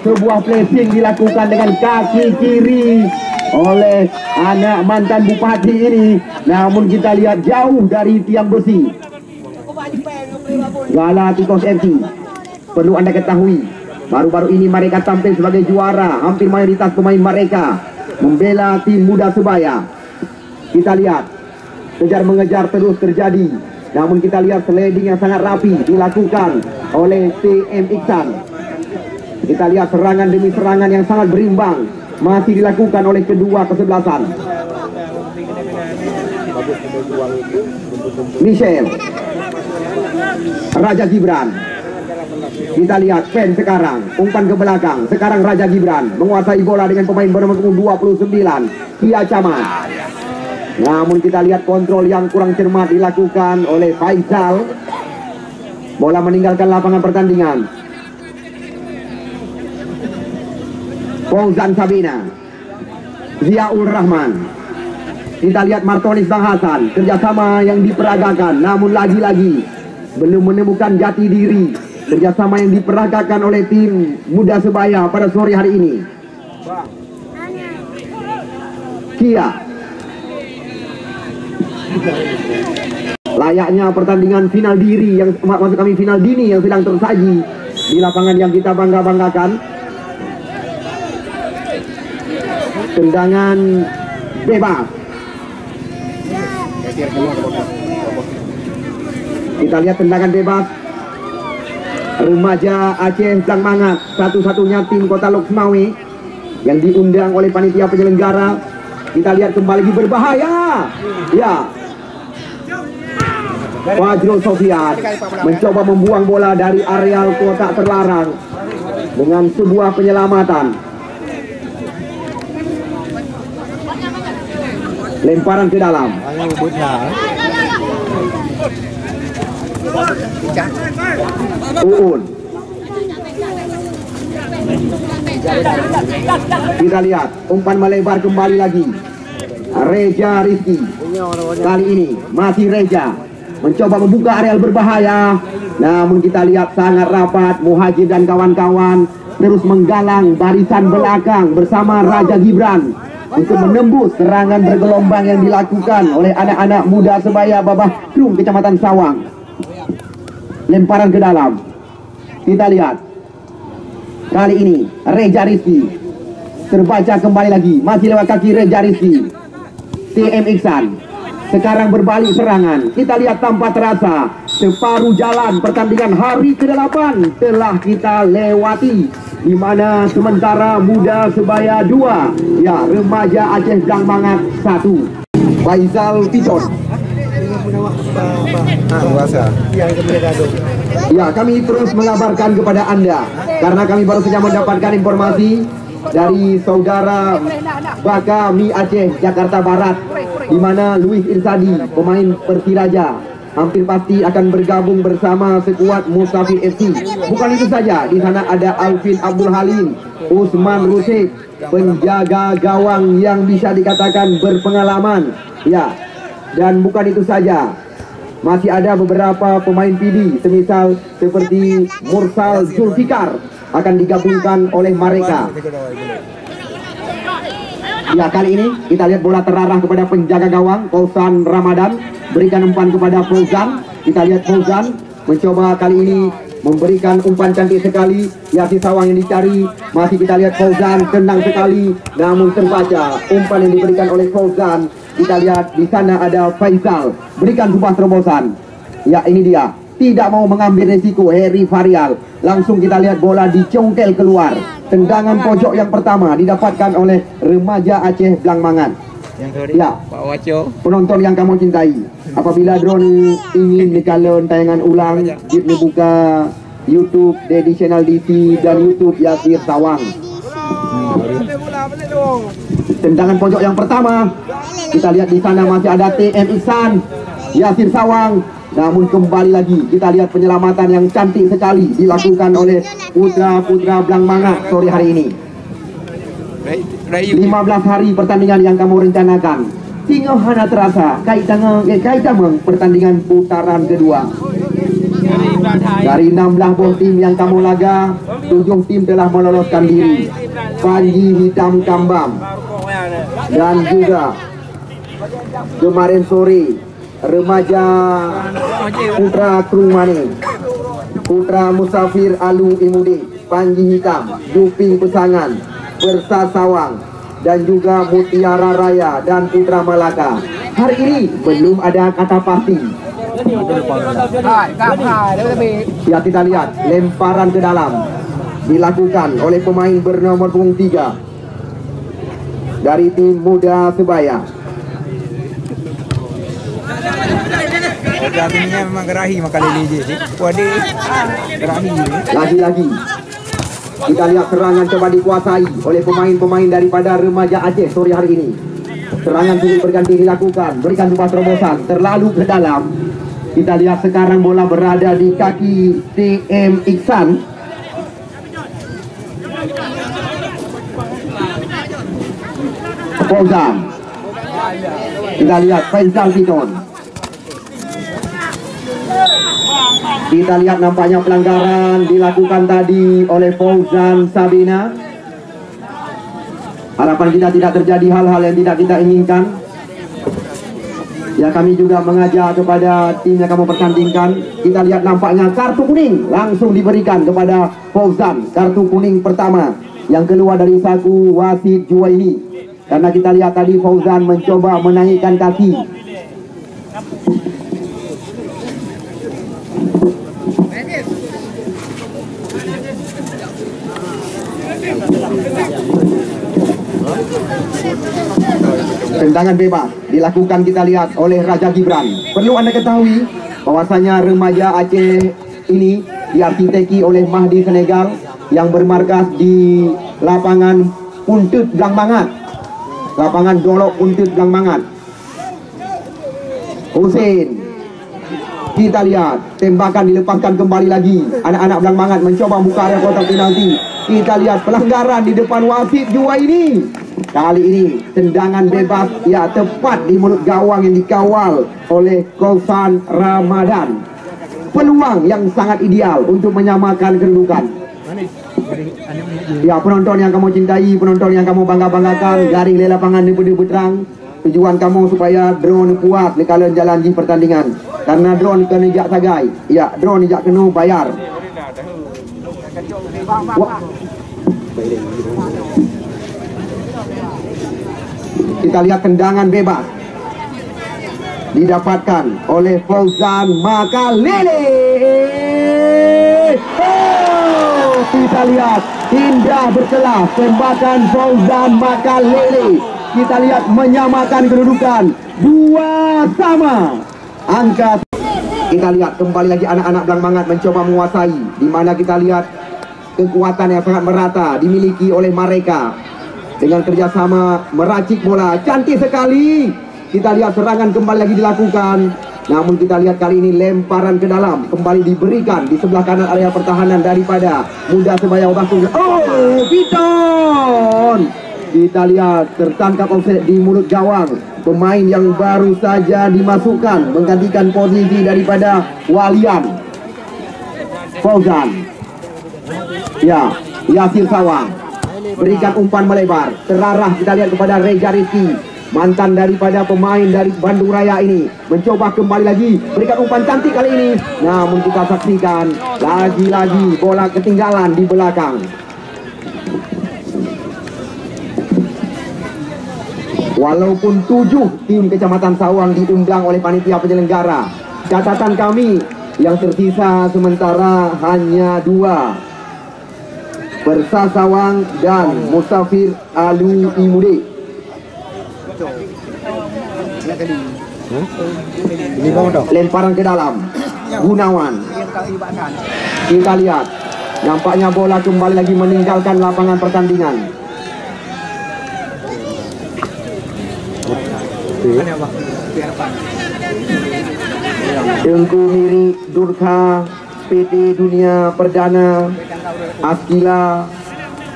Sebuah placing dilakukan dengan kaki kiri oleh anak mantan bupati ini, namun kita lihat jauh dari tiang besi. Galacticos FC, perlu Anda ketahui, baru-baru ini mereka tampil sebagai juara. Hampir mayoritas pemain mereka membela tim Muda Sebaya. Kita lihat kejar mengejar terus terjadi, namun kita lihat sliding yang sangat rapi dilakukan oleh TM Iksan. Kita lihat serangan demi serangan yang sangat berimbang masih dilakukan oleh kedua kesebelasan. Michel, Raja Gibran. Kita lihat Pen sekarang, umpan ke belakang. Sekarang Raja Gibran menguasai bola dengan pemain bernomor 29 Kia Camat. Namun kita lihat kontrol yang kurang cermat dilakukan oleh Faisal. Bola meninggalkan lapangan pertandingan. Fauzan Sabina, Ziaur Rahman. Kita lihat Martonis Bang Hasan, kerjasama yang diperagakan, namun lagi-lagi belum menemukan jati diri. Kerjasama yang diperagakan oleh tim Muda Sebaya pada sore hari ini. Kia, layaknya pertandingan final diri yang maksud kami final dini yang sedang tersaji di lapangan yang kita bangga-banggakan. Tendangan bebas. Kita lihat tendangan bebas remaja Aceh Blang Mangat, satu-satunya tim Kota Loksmawe yang diundang oleh panitia penyelenggara. Kita lihat kembali lagi berbahaya. Ya, Fajrul Sofian mencoba membuang bola dari areal kotak terlarang dengan sebuah penyelamatan. Lemparan ke dalam. Uun. Kita lihat umpan melebar kembali lagi. Reja Rizky. Kali ini masih Reja mencoba membuka areal berbahaya, namun kita lihat sangat rapat. Muhajir dan kawan-kawan terus menggalang barisan belakang bersama Raja Gibran untuk menembus serangan bergelombang yang dilakukan oleh anak-anak Muda Sebaya Babah Krum Kecamatan Sawang. Lemparan ke dalam. Kita lihat kali ini Reja Rizky terbaca kembali lagi, masih lewat kaki Reja Rizky. TM Iksan sekarang berbalik serangan. Kita lihat tanpa terasa separuh jalan pertandingan hari ke-8 telah kita lewati, di mana sementara Muda Sebaya 2, ya, remaja Aceh Blang Mangat 1. Faisal Piton. Ya, kami terus mengabarkan kepada Anda karena kami baru saja mendapatkan informasi dari saudara Baka Mi Aceh Jakarta Barat, di mana Luis Irsadi, pemain Persiraja, hampir pasti akan bergabung bersama skuad Mustafid FC. Bukan itu saja, di sana ada Alvin Abdul Halim, Usman Rusik, penjaga gawang yang bisa dikatakan berpengalaman. Ya, dan bukan itu saja, masih ada beberapa pemain PD, semisal seperti Mursal Zulfikar, akan digabungkan oleh mereka. Ya, kali ini kita lihat bola terarah kepada penjaga gawang Fauzan Ramadan, berikan umpan kepada Fauzan. Kita lihat Fauzan mencoba kali ini memberikan umpan cantik sekali. Yasin Sawang yang dicari, masih kita lihat Fauzan tenang sekali, namun terbaca umpan yang diberikan oleh Fauzan. Kita lihat di sana ada Faisal, berikan sebuah terobosan. Ya, ini dia, tidak mau mengambil resiko Heri Farial. Langsung kita lihat bola dicongkel keluar. Tendangan pojok yang pertama didapatkan oleh remaja Aceh Blangmangan. Ya, Pak Waco. penonton yang kamu cintai, apabila drone ingin dikalaun tayangan ulang, kita buka YouTube Dedi Channel DC dan YouTube Yasir Sawang. Tendangan pojok yang pertama, kita lihat di sana masih ada TM Iksan, Yasir Sawang. Namun kembali lagi kita lihat penyelamatan yang cantik sekali dilakukan oleh putra-putra Blangmangan sore hari ini. 15 hari pertandingan yang kamu rencanakan, tinggal hana terasa kaitan pertandingan putaran kedua. Dari 16 buah tim yang kamu laga, 7 tim telah meloloskan diri. Panji Hitam Kambam dan juga kemarin sore remaja Putra Krumani, Putra Musafir Alu Imudi, Panji Hitam, Juping Pesangan, Persa Sawang, dan juga Mutiara Raya dan Putra Malaka. Hari ini belum ada kata pasti. Ya, kita lihat lemparan ke dalam dilakukan oleh pemain bernomor punggung 3 dari tim Muda Sebaya. Jadinya memang gerahi maka lili je. Wadi gerahi. Lagi-lagi kita lihat serangan coba dikuasai oleh pemain-pemain daripada remaja Aceh sore hari ini. Serangan sulit berganti dilakukan, berikan sebuah terobosan terlalu ke dalam. Kita lihat sekarang bola berada di kaki TM Iksan. Fauzan. Kita lihat Faisal Piton. Kita lihat nampaknya pelanggaran dilakukan tadi oleh Fauzan Sabina. Harapan kita tidak terjadi hal-hal yang tidak kita inginkan. Ya, kami juga mengajak kepada tim yang kamu pertandingkan. Kita lihat nampaknya kartu kuning langsung diberikan kepada Fauzan. Kartu kuning pertama yang keluar dari saku wasit Juwaini. Karena kita lihat tadi Fauzan mencoba menaikkan kaki. Tendangan bebas dilakukan kita lihat oleh Raja Gibran. Perlu Anda ketahui bahwasanya remaja Aceh ini diarsitektur oleh Mahdi Senegal yang bermarkas di lapangan Puntut Blangmangan, lapangan Dolok Puntut Blangmangan. Hussein, kita lihat tembakan dilepaskan kembali lagi. Anak-anak Blangmangan mencoba buka area kotak penalti. Kita lihat pelanggaran di depan wasit Juwaini. Kali ini tendangan bebas ya tepat di mulut gawang yang dikawal oleh Fauzan Ramadan. Peluang yang sangat ideal untuk menyamakan kedudukan. Ya, penonton yang kamu cintai, penonton yang kamu bangga-banggakan, garing di lapangan di terang. Tujuan kamu supaya drone kuat di kala jalan di pertandingan. Karena drone kena jak sagai. Ya, drone jak kena bayar. Kita lihat tendangan bebas didapatkan oleh Fauzan Makalele. Oh, kita lihat indah berkelas tembakan Fauzan Makalele. Kita lihat menyamakan kedudukan 2-2. Angka kita lihat kembali lagi anak-anak Blangmangan mencoba menguasai, di mana kita lihat kekuatan yang sangat merata dimiliki oleh mereka. Dengan kerjasama meracik bola cantik sekali. Kita lihat serangan kembali lagi dilakukan. Namun kita lihat kali ini lemparan ke dalam kembali diberikan di sebelah kanan area pertahanan daripada Muda Sebaya Obasung. Oh, Piton. Kita lihat tertangkap offset di mulut gawang. Pemain yang baru saja dimasukkan menggantikan posisi daripada Walian. Fauzan. Ya, Yasir Sawang berikan umpan melebar, terarah kita lihat kepada Reza Rizky, mantan daripada pemain dari Bandung Raya ini, mencoba kembali lagi, berikan umpan cantik kali ini, namun kita saksikan lagi-lagi bola ketinggalan di belakang. Walaupun 7 tim Kecamatan Sawang diundang oleh panitia penyelenggara, catatan kami yang tersisa sementara hanya 2. Persa Sawang dan Musafir Alu Imude. Lemparan ke dalam, Gunawan. Kita lihat, nampaknya bola kembali lagi meninggalkan lapangan pertandingan. Tengku Miri Durkha, PT Dunia Perdana, Askila,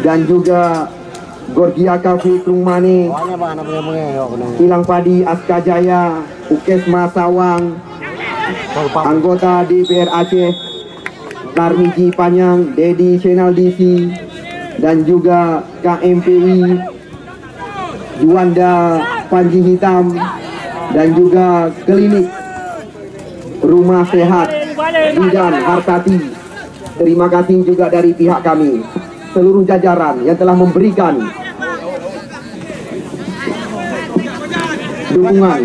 dan juga Gorgia Cafe Krungmane, Kilang Padi Aska Jaya, Ukesma Sawang, anggota DPR Aceh, Tarmiji Panyang, Dedi Channel DC, dan juga KMPI, Juanda Panji Hitam, dan juga Klinik Rumah Sehat Bidan Hartati. Terima kasih juga dari pihak kami, seluruh jajaran yang telah memberikan dukungan.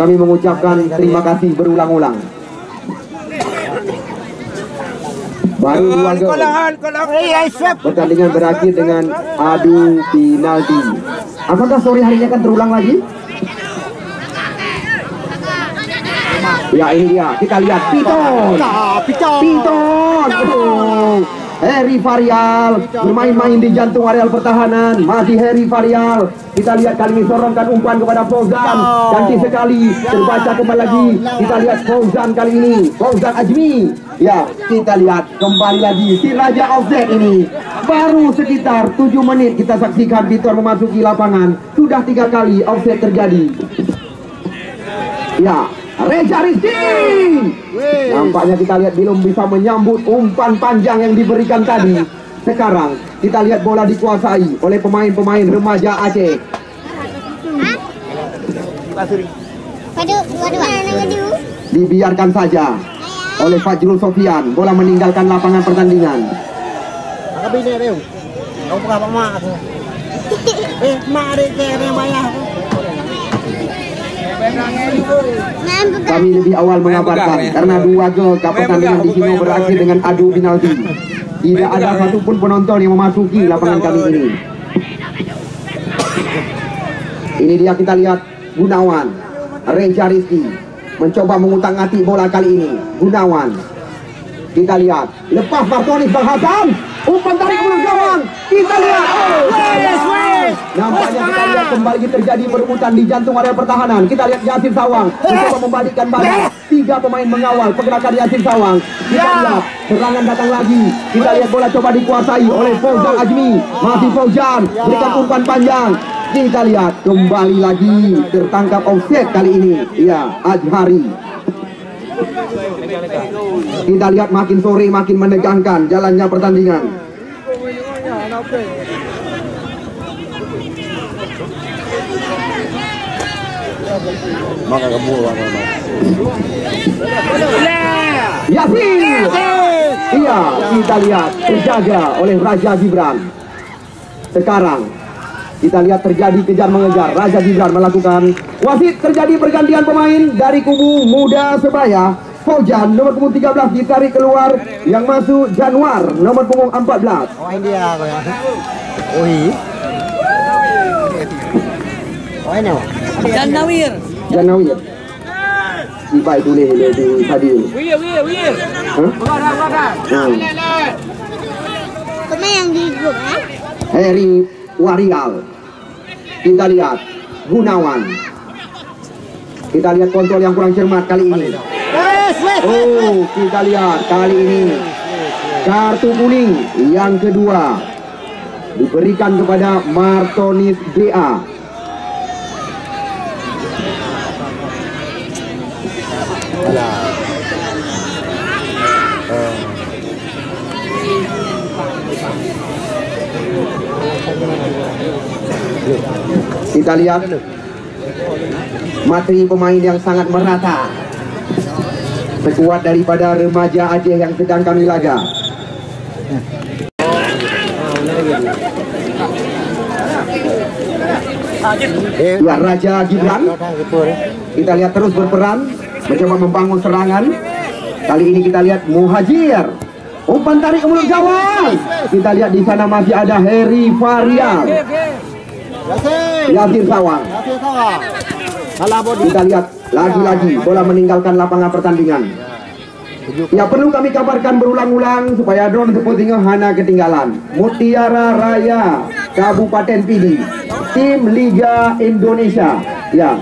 Kami mengucapkan terima kasih berulang-ulang. Baru 2 gol. Pertandingan berakhir dengan adu penalti. Apakah sore harinya akan terulang lagi? Ya, ini dia, kita lihat Piton. Heri Varial bermain-main di jantung areal pertahanan. Masih Heri Varial. Kita lihat kali ini sorongkan umpan kepada Fauzan. Cantik sekali, terbaca kembali lagi. Kita lihat Fauzan kali ini, Fauzan Ajmi. Ya, kita lihat kembali lagi si Raja offset ini. Baru sekitar 7 menit kita saksikan Piton memasuki lapangan. Sudah 3 kali offset terjadi. Ya, Reza Rizky. Nampaknya kita lihat belum bisa menyambut umpan panjang yang diberikan tadi. Sekarang kita lihat bola dikuasai oleh pemain-pemain remaja Aceh. Dibiarkan saja oleh Fajrul Sofian. Bola meninggalkan lapangan pertandingan. Kami lebih awal mengabarkan karena 2 gol pertandingan di sini berakhir dengan adu penalti. Tidak ada satupun penonton yang memasuki lapangan kami ini. Ini dia, kita lihat Gunawan, Reza Rizky mencoba mengutak-atik bola kali ini. Gunawan, kita lihat lepas Bartonis Bang Hasan, umpan tarik ke gawang. Kita lihat, nampaknya kita lihat kembali terjadi perebutan di jantung area pertahanan. Kita lihat Yasir Sawang mencoba membalikkan badan. 3 pemain mengawal pergerakan Yasir Sawang. Kita lihat serangan datang lagi. Kita lihat bola coba dikuasai oleh Fauzan Ajmi. Masih Fauzan berikan umpan panjang. Kita lihat kembali lagi tertangkap offset kali ini. Ya, Ajhari. Kita lihat makin sore makin menegangkan jalannya pertandingan. Maka kamu Yasin. Iya, kita lihat terjaga oleh Raja Gibran. Sekarang kita lihat terjadi kejar mengejar. Raja Gibran melakukan wasit, terjadi pergantian pemain dari kubu Muda Sebaya. Fauzan nomor punggung 13 ditarik keluar, yang masuk Januar nomor punggung 14. Oh, ini dia kau ya. Oh, ini. Oh, ini. Janawir. Si baik boleh di tadi. Wir. Kena yang di grup ya? Heri Warial. Kita lihat Gunawan. Kita lihat kontrol yang kurang cermat kali ini. Oh, kita lihat kali ini kartu kuning yang kedua diberikan kepada Martonis BA. Kita lihat materi pemain yang sangat merata, sekuat daripada remaja Aceh yang sedang kami laga. Ya, Raja Gibran, kita lihat terus berperan, mencoba membangun serangan. Kali ini kita lihat Muhajir, umpan tarik ke mulut gawang. Kita lihat di sana masih ada Heri Varian, Yasir Sawang. Kita lihat lagi-lagi bola meninggalkan lapangan pertandingan. Ya, perlu kami kabarkan berulang-ulang supaya drone sepertinya hana ketinggalan. Mutiara Raya Kabupaten Pidi, tim Liga Indonesia. Ya,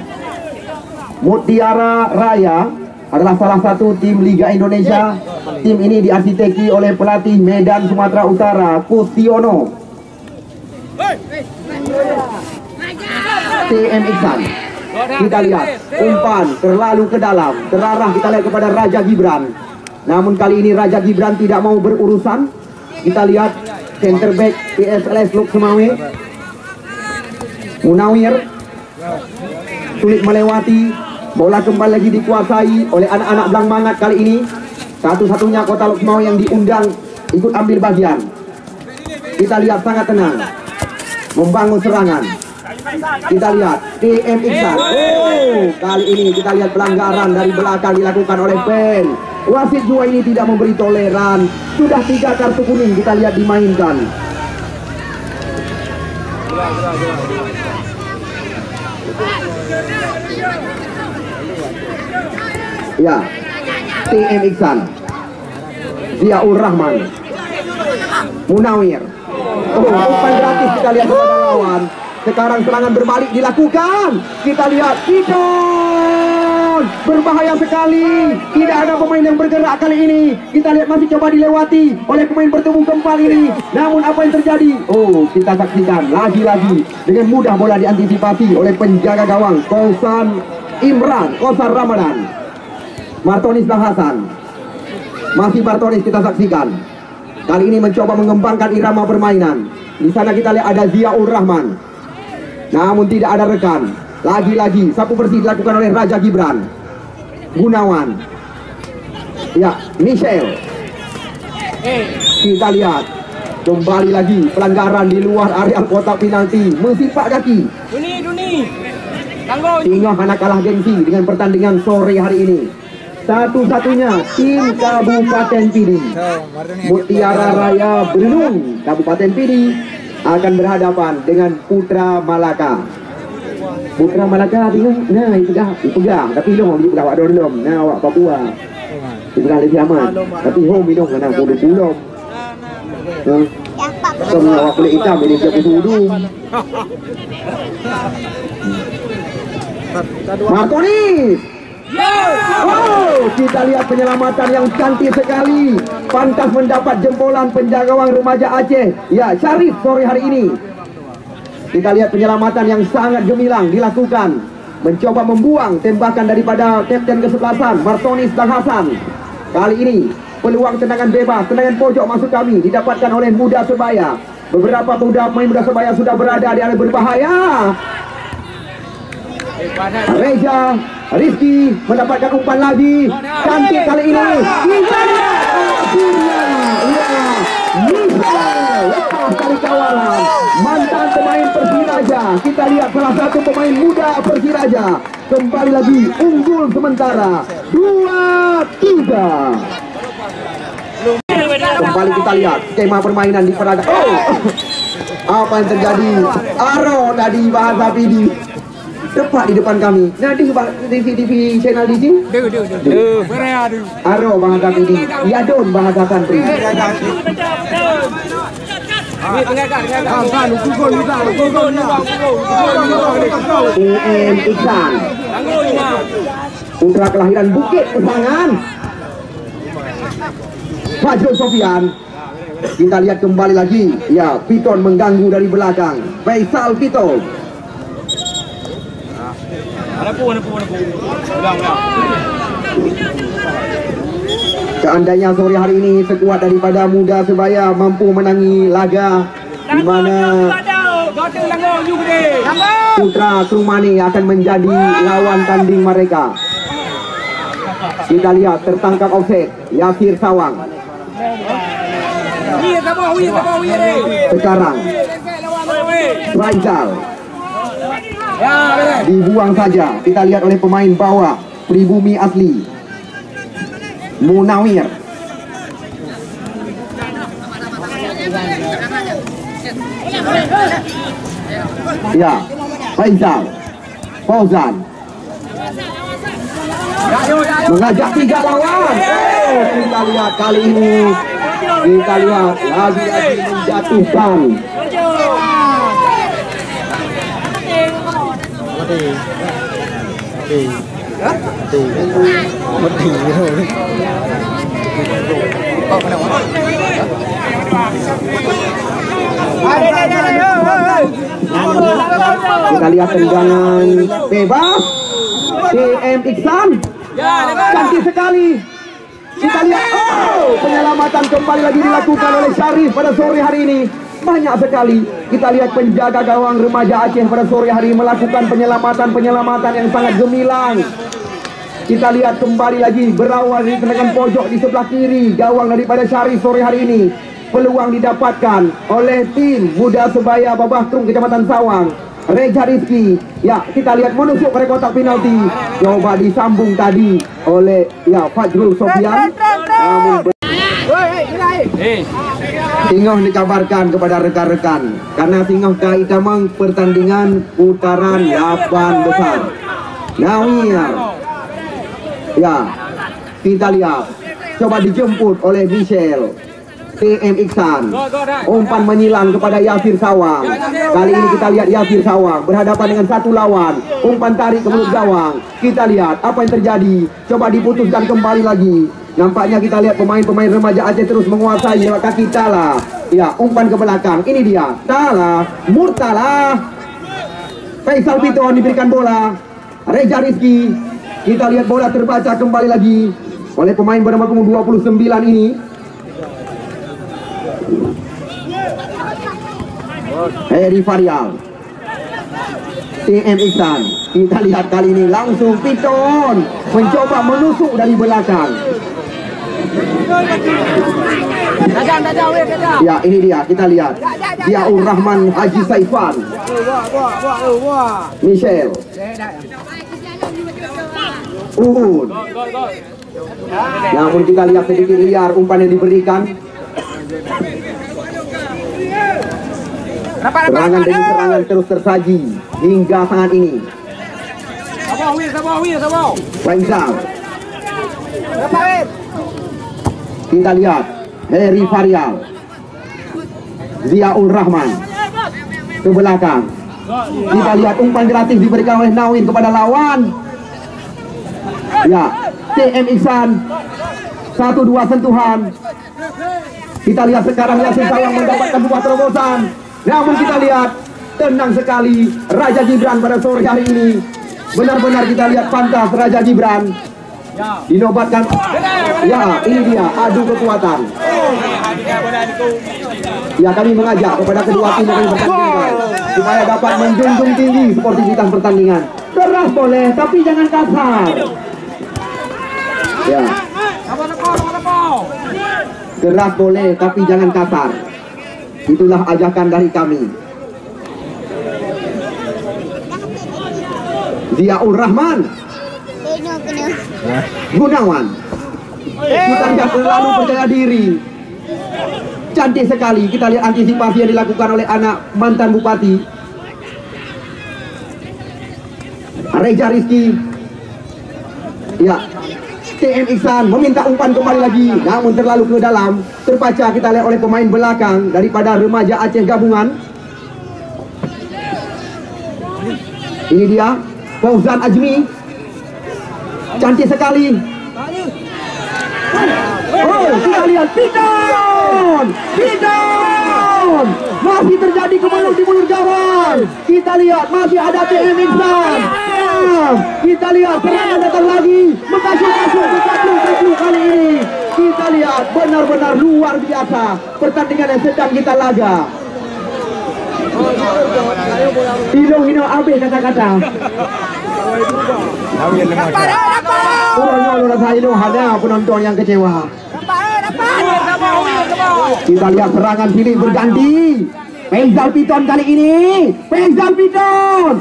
Mutiara Raya adalah salah satu tim Liga Indonesia. Tim ini diarsiteki oleh pelatih Medan Sumatera Utara, Kustiono. TM Iksan. Kita lihat umpan terlalu ke dalam, terarah kita lihat kepada Raja Gibran. Namun kali ini Raja Gibran tidak mau berurusan. Kita lihat center back PSLS Lok Semawe, Munawir, sulit melewati. Bola kembali lagi dikuasai oleh anak-anak Blang Mangat kali ini. Satu-satunya kota Lok Semawe yang diundang ikut ambil bagian. Kita lihat sangat tenang, membangun serangan. Kita lihat TM Iksan. Kali ini kita lihat pelanggaran dari belakang dilakukan oleh Pen. Wasit juga ini tidak memberi toleran. Sudah 3 kartu kuning kita lihat dimainkan. Ya, TM Iksan, Ziaul Rahman, Munawir. Umpan gratis kita lihat kepada lawan. Sekarang serangan berbalik dilakukan. Kita lihat Pidon, berbahaya sekali. Tidak ada pemain yang bergerak kali ini. Kita lihat masih coba dilewati oleh pemain bertemu kembali ini. Namun apa yang terjadi? Kita saksikan lagi-lagi dengan mudah bola diantisipasi oleh penjaga gawang Kosan Ramadan. Martonis Hasan. Masih Martonis kita saksikan. Kali ini mencoba mengembangkan irama permainan. Di sana kita lihat ada Ziaul Rahman. Namun tidak ada rekan. Lagi-lagi sapu bersih dilakukan oleh Raja Gibran. Gunawan. Ya, Michelle. Kita lihat kembali lagi pelanggaran di luar area kotak penalti. Mensipak kaki. Duni. Sehingga hana kalah gengsi dengan pertandingan sore hari ini. Satu-satunya tim Kabupaten Pidi, Mutiara Raya Berinung Kabupaten Pidi, akan berhadapan dengan Putra Malaka. Putra Malaka tinggal, nah itu pegang, tapi lo di awak dorong, nah awak Papua, itu dah lebih aman. Tapi home minum kena kudu pulau. Semua awak kulit hitam ini siap kudu. Martonis. Kita lihat penyelamatan yang cantik sekali. Pantas mendapat jempolan penjaga gawang remaja Aceh. Ya, Syarif sore hari ini. Kita lihat penyelamatan yang sangat gemilang dilakukan. Mencoba membuang tembakan daripada kapten kesebelasan Martonis Hasan. Kali ini peluang tendangan bebas, tendangan pojok masuk kami didapatkan oleh Muda Sebaya. Beberapa pemain Muda Sebaya sudah berada di area berbahaya. Reza Rizky mendapatkan umpan lagi. Cantik kali ini. Kali kawalan mantan pemain Persiraja. Kita lihat salah satu pemain muda Persiraja kembali lagi unggul sementara 2-3. Kembali kita lihat skema permainan di peraga. Apa yang terjadi? Aro tadi bahasa Pidi tepat di depan kami. Nah, di TV channel di sini. Aro bahasa Pidi. Yadon bahasa Santri. Iksan, putra kelahiran Bukit Pesangan. Fajrul Sofian. Kita lihat kembali lagi. Ya, Piton mengganggu dari belakang. Faisal Piton. Seandainya sore hari ini sekuat daripada Muda Sebaya mampu menangi laga di mana Putra Krumani akan menjadi lawan tanding mereka. Kita lihat tertangkap offset Yasir Sawang. Sekarang Raizal dibuang saja. Kita lihat oleh pemain bawah pribumi asli Munawir. Ya, Raizal Fauzan mengajak 3 lawan. Kita lihat kali ini, kita lihat lagi-lagi menjatuhkan. Kita lihat tendangan bebas TM Iksan. Cantik sekali. Kita lihat, penyelamatan kembali lagi dilakukan oleh Syarif pada sore hari ini. Banyak sekali. Kita lihat penjaga gawang remaja Aceh pada sore hari melakukan penyelamatan yang sangat gemilang. Kita lihat kembali lagi berawal dari tendangan pojok di sebelah kiri gawang daripada Syarif sore hari ini. Peluang didapatkan oleh tim Muda Sebaya Babah Tung Kecamatan Sawang. Reza Rizki, ya kita lihat menusuk pada kotak penalti. Coba disambung tadi oleh Fajrul Sofian. Namun Singoh dikabarkan kepada rekan-rekan karena Singoh Kaitamang pertandingan putaran 8 besar. Nawir, ya kita lihat coba dijemput oleh Michelle TM Iksan. Umpan menyilang kepada Yasir Sawang. Kali ini kita lihat Yasir Sawang berhadapan dengan 1 lawan. Umpan tarik ke mulut gawang. Kita lihat apa yang terjadi. Coba diputuskan kembali lagi. Nampaknya kita lihat pemain-pemain remaja Aceh terus menguasai lewat kaki Tala. Ya, umpan ke belakang. Ini dia Tala, Murtala. Faisal Piton diberikan bola. Reza Rizki. Kita lihat bola terbaca kembali lagi oleh pemain bernama punggung 29 ini. Heri Varial, TM Iksan. Kita lihat kali ini langsung Piton mencoba menusuk dari belakang. Ya ini dia, kita lihat Ziaur Rahman Haji Saifan, Michelle Uhud. Namun kita lihat sedikit liar umpan yang diberikan. Serangan demi serangan terus tersaji hingga saat ini. Faisal. Kita lihat Heri Varial, Ziaul Rahman ke belakang. Kita lihat umpan gratis diberikan oleh Nawin kepada lawan. Ya, TM Iksan 1-2 sentuhan. Kita lihat sekarang Yasir Sawang mendapatkan 2 terobosan. Namun kita lihat tenang sekali Raja Gibran pada sore hari ini. Benar-benar kita lihat pantas Raja Gibran dinobatkan. Ya ini dia adu kekuatan. Ya kami mengajak kepada kedua tim yang bertandingan supaya dapat menjunjung tinggi sportivitas pertandingan. Keras boleh tapi jangan kasar. Ya. Keras boleh tapi jangan kasar. Itulah ajakan dari kami. Ziaul Rahman, Gunawan. Kita lihat terlalu percaya diri. Cantik sekali. Kita lihat antisipasi yang dilakukan oleh anak mantan bupati Reza Rizki. Ya, TM Iksan meminta umpan kembali lagi, namun terlalu ke dalam. Terbaca kita lihat oleh pemain belakang daripada remaja Aceh gabungan. Ini dia Fauzan Ajmi. Cantik sekali. Oh, kita lihat Piton. Masih terjadi kemelut di mulut gawang. Kita lihat masih ada TM Iksan. Kita lihat serangan datang lagi. Mengkasih-kasih kali ini. Kita lihat benar-benar luar biasa pertandingan yang sedang kita laga. Hino habis kata-kata. Nawir lemah. Kurangnya udah saya itu ada penonton yang kecewa. Kita lihat serangan sini berganti. Faisal Piton kali ini. Faisal Piton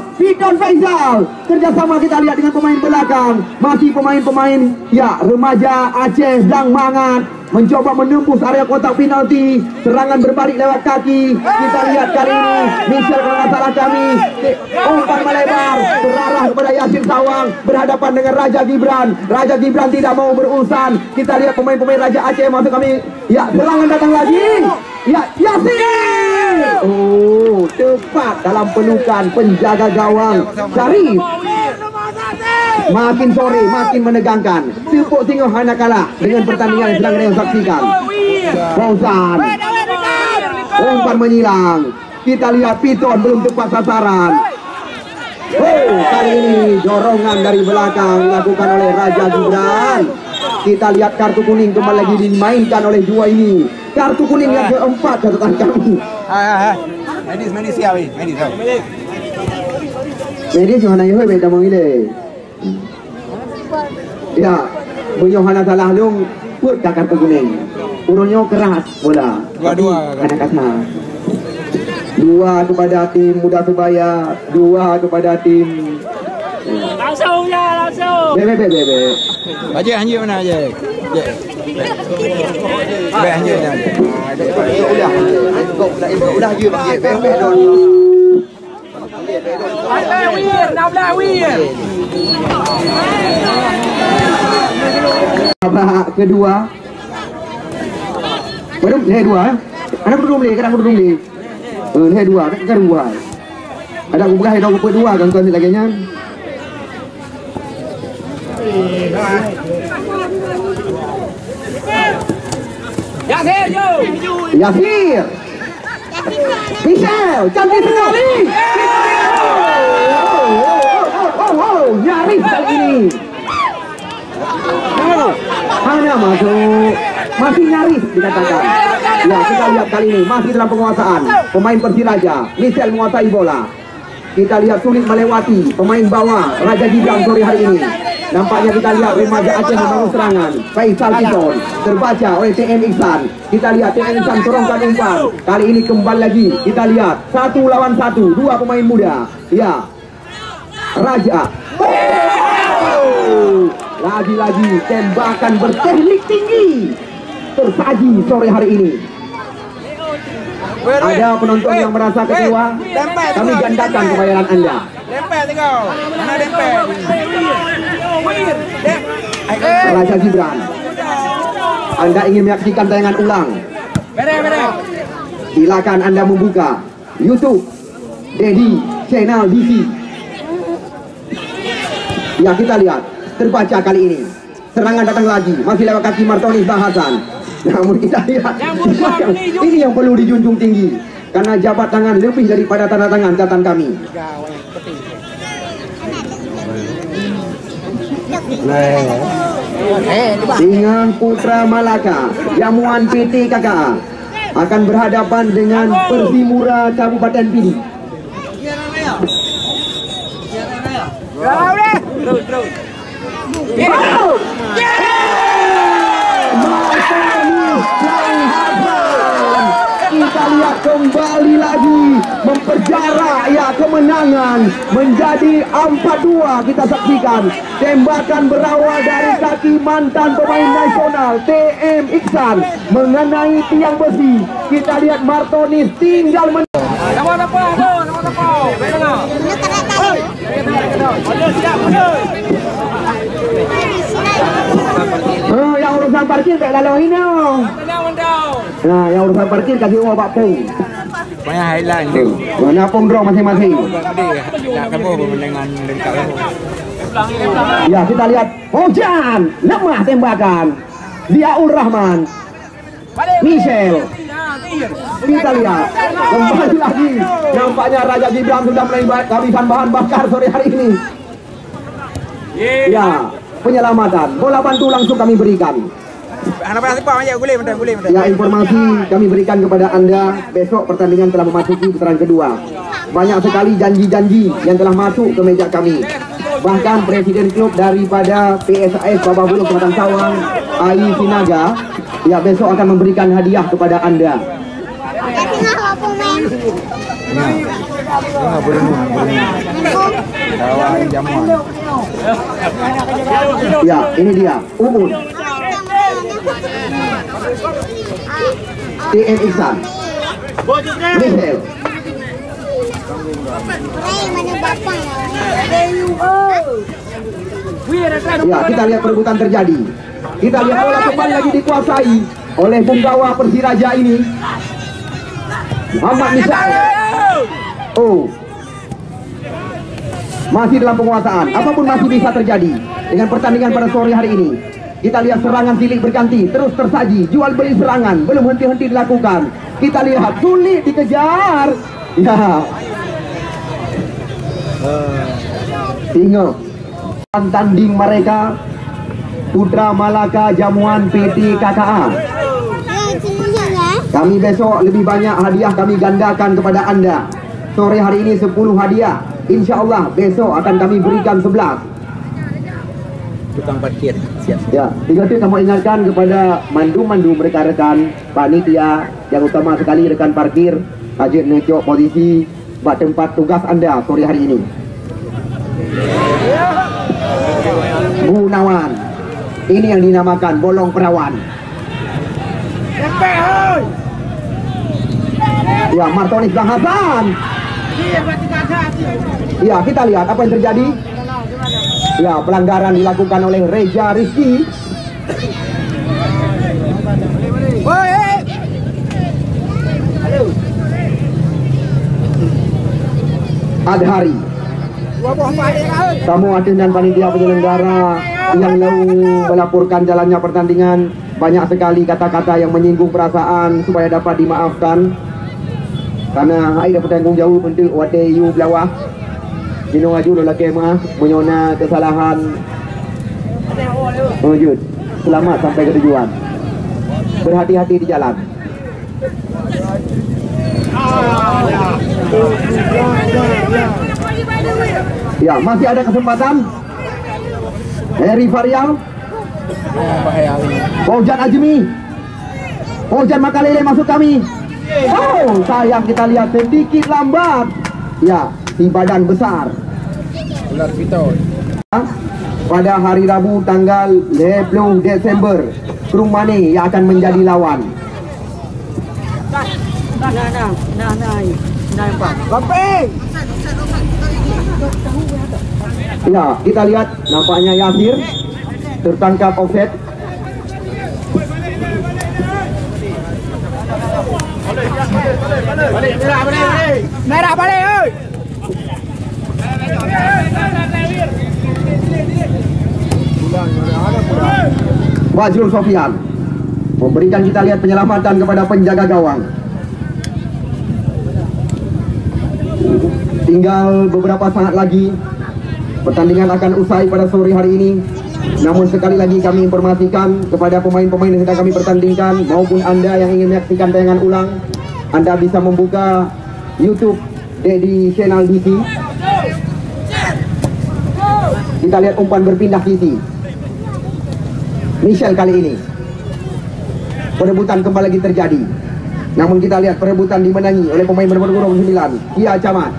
kerjasama kita lihat dengan pemain belakang. Masih pemain-pemain ya remaja Aceh Dang Mangat mencoba menembus area kotak penalti. Serangan berbalik lewat kaki. Kita lihat kali ini Michel kalau nggak salah kami umpan melebar terarah kepada Yasin Sawang berhadapan dengan Raja Gibran. Raja Gibran tidak mau berurusan. Kita lihat pemain-pemain Raja Aceh masuk kami. Ya serangan datang lagi. Ya Yasin. Oh tepat dalam pelukan penjaga gawang Syarif. Makin sore makin menegangkan. Tepuk Singoh hanya kalah dengan pertandingan yang sedang kita saksikan. Fauzan umpan menyilang. Kita lihat Piton belum tepat sasaran. Oh kali ini dorongan dari belakang dilakukan oleh Raja Gibran. Kita lihat kartu kuning kembali lagi dimainkan oleh dua ini. Kartu kuning yang keempat catatan kami. Medis siapa ini? Medis Yohana Yohe beda mengile. Ya, Bu Yohana salah dong. Put kartu kuning. Urunnya keras bola. Dua-dua. Kata-kata. 2 kepada tim Muda Sebaya, 2 kepada tim. Langsung ya, langsung. Bebe. Baca anjir mana aja? Baik anjir mana aja? Udah je bagi bebe don. Babak kedua. Baru dua. Ada berdua beli, kadang berdua beli. Dua, kan dua. Ada aku belah dong kedua kan kau lagi nya. Yasir. Michel, cantik sekali. Nyaris kali ini. Hanya masuk. Masih nyaris dikatakan. Ya kita lihat kali ini masih dalam penguasaan pemain Persiraja. Michel menguasai bola. Kita lihat sulit melewati pemain bawah Raja Gibran sore hari ini. Nampaknya kita lihat remaja Aceh membangun serangan. Faisal Piton terbaca oleh TM Iksan. Kita lihat TM Iksan sorongkan umpan. Kali ini kembali lagi kita lihat 1 lawan 1 dua pemain muda. Ya Raja. Lagi-lagi tembakan berteknik tinggi tersaji sore hari ini. Ada penonton yang merasa kecewa. Kami gandakan kebayaran Anda. Dempet tinggal. Mana dempet? Raja Gibran. Anda ingin menyaksikan tayangan ulang? Silakan Anda membuka YouTube Dedi Channel DC. Ya kita lihat terbaca kali ini. Serangan datang lagi, masih lewat kaki Martonis Bahasan. Namun kita lihat ini yang perlu dijunjung tinggi karena jabat tangan lebih daripada tanda tangan catatan kami. Dengan Putra Malaka Jamuan PT KKA akan berhadapan dengan Persimura Kabupaten Pidi. Kita lihat kembali lagi memperjarak ya kemenangan menjadi 4-2. Kita saksikan tembakan berawal dari kaki mantan pemain nasional TM Iksan mengenai tiang besi. Kita lihat Martonis tinggal yang urusan parkir kayak lalu ini. Nah, yang urusan parkir kasih uang Pak Pung. Banyak highline tu. Mana pun draw masing-masing. Nak kamu dengan dekat. Ya kita lihat Hujan lemah tembakan Ziaul Rahman Michel. Kita lihat kembali lagi nampaknya Raja Gibran sudah mulai kehabisan bahan bakar sore hari ini. Ya penyelamatan bola bantu langsung kami berikan. Ya, informasi kami berikan kepada Anda, besok pertandingan telah memasuki putaran kedua. Banyak sekali janji-janji yang telah masuk ke meja kami. Bahkan presiden klub daripada PSIS Babah Bulung Kecamatan Sawang, Ai Sinaga, ya besok akan memberikan hadiah kepada Anda. Ya, ini dia, Umun, TM Iksan, Michel. Ya, kita lihat perebutan terjadi. Kita lihat bola kembali lagi dikuasai oleh punggawa Persiraja ini, Muhammad Misal. Oh, masih dalam penguasaan. Apapun masih bisa terjadi dengan pertandingan pada sore hari ini. Kita lihat serangan silih berganti, terus tersaji, jual beli serangan, belum henti-henti dilakukan. Kita lihat sulit dikejar. Ya, tengok tanding mereka, Putra Malaka Jamuan PT KKA. Kami besok lebih banyak hadiah kami gandakan kepada Anda. Sore hari ini 10 hadiah. Insya Allah besok akan kami berikan 11. Tukang parkir siap. Ya, tinggal kamu ingatkan kepada mandu-mandu rekan-rekan panitia, yang utama sekali rekan parkir, Haji Necok posisi buat tempat tugas Anda sore hari ini. Gunawan, ini yang dinamakan bolong perawan. Ya, Martonis Bang Hasan. Ya, kita lihat apa yang terjadi. Ya, pelanggaran dilakukan oleh Reja Rizky. Adhari, kamu adil dan panitia penyelenggara yang lalu melaporkan jalannya pertandingan. Banyak sekali kata-kata yang menyinggung perasaan, supaya dapat dimaafkan. Karena saya dapat tanggung jawab untuk wate you belawah. Dino aju lelaki mah menyona kesalahan. Wujud. Selamat sampai ke tujuan. Berhati-hati di jalan. Ya, masih ada kesempatan. Heri Varial, Fauzan Ajmi, Fauzan Makalele masuk kami. Oh, sayang, kita lihat sedikit lambat. Ya, di badan besar. Pada hari Rabu tanggal 20 Desember, Krumane yang akan menjadi lawan. Ya, kita lihat nampaknya Yasir tertangkap offset. Merah balik, oi. Wajrul Sofian memberikan, kita lihat penyelamatan kepada penjaga gawang. Tinggal beberapa saat lagi pertandingan akan usai pada sore hari ini. Namun sekali lagi kami informasikan kepada pemain-pemain yang sedang kami pertandingkan maupun Anda yang ingin menyaksikan tayangan ulang, Anda bisa membuka YouTube di channel DC. Kita lihat umpan berpindah sisi. Michel kali ini. Perebutan kembali lagi terjadi. Namun kita lihat perebutan dimenangi oleh pemain bernomor 9, Kia Camat.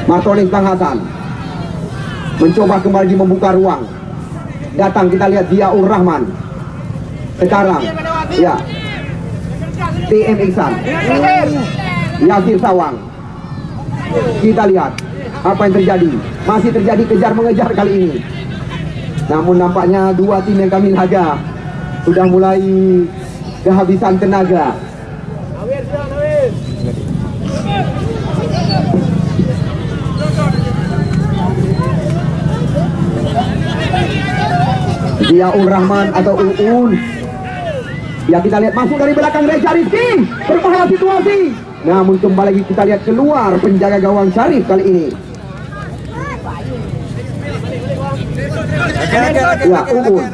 Martonis Bang Hasan mencoba kembali membuka ruang. Datang, kita lihat Diaul Rahman. Sekarang, ya, TM Iksan, Yasir Sawang. Kita lihat apa yang terjadi. Masih terjadi kejar mengejar kali ini. Namun nampaknya dua tim yang kami laga sudah mulai kehabisan tenaga. Diaul Rahman atau Uun. Ya, kita lihat masuk dari belakang Reza Rizky. Berbahaya situasi. Namun kembali lagi kita lihat keluar penjaga gawang Syarif kali ini. Ya, Uun.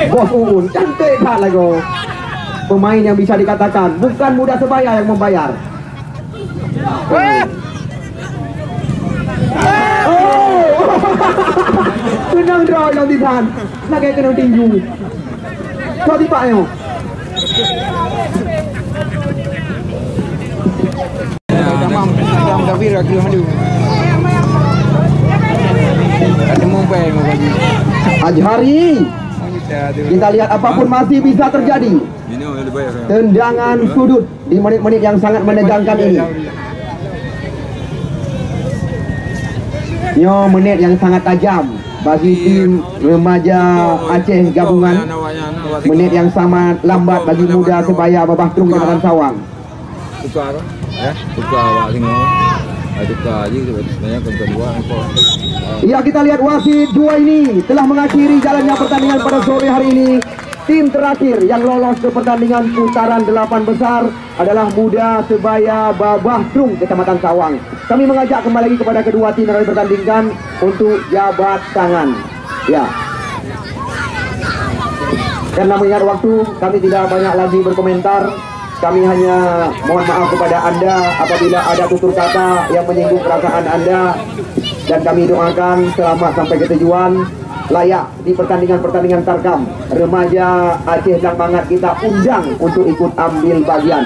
Bos Uun cantik tak lagu. Pemain yang bisa dikatakan bukan muda sebaya yang membayar. Oh, senang draw yang ditan. Nak kena tinju. Kau tipak yo. Dalam tapi lagi madu. Ada mobile bagi. Azhari. Kita lihat apapun masih bisa terjadi. Tendangan sudut di menit-menit yang sangat menegangkan ini. Yo, menit yang sangat tajam bagi tim remaja Aceh gabungan. Menit yang sangat lambat bagi muda sebaya Babah Trung Kecamatan Sawang. Tukar ya, tukar awak tengok. Tukar aja sebenarnya kedua ekor. Ya, kita lihat wasit dua ini telah mengakhiri jalannya pertandingan pada sore hari ini. Tim terakhir yang lolos ke pertandingan putaran 8 besar adalah muda sebaya Babah Trung Kecamatan Sawang. Kami mengajak kembali lagi kepada kedua tim yang dipertandingkan untuk jabat tangan. Ya. Karena mengingat waktu, kami tidak banyak lagi berkomentar. Kami hanya mohon maaf kepada Anda apabila ada tutur kata yang menyinggung perasaan Anda. Dan kami doakan selamat sampai ke tujuan, layak di pertandingan-pertandingan Tarkam. Remaja Aceh Lang Mangat kita undang untuk ikut ambil bagian.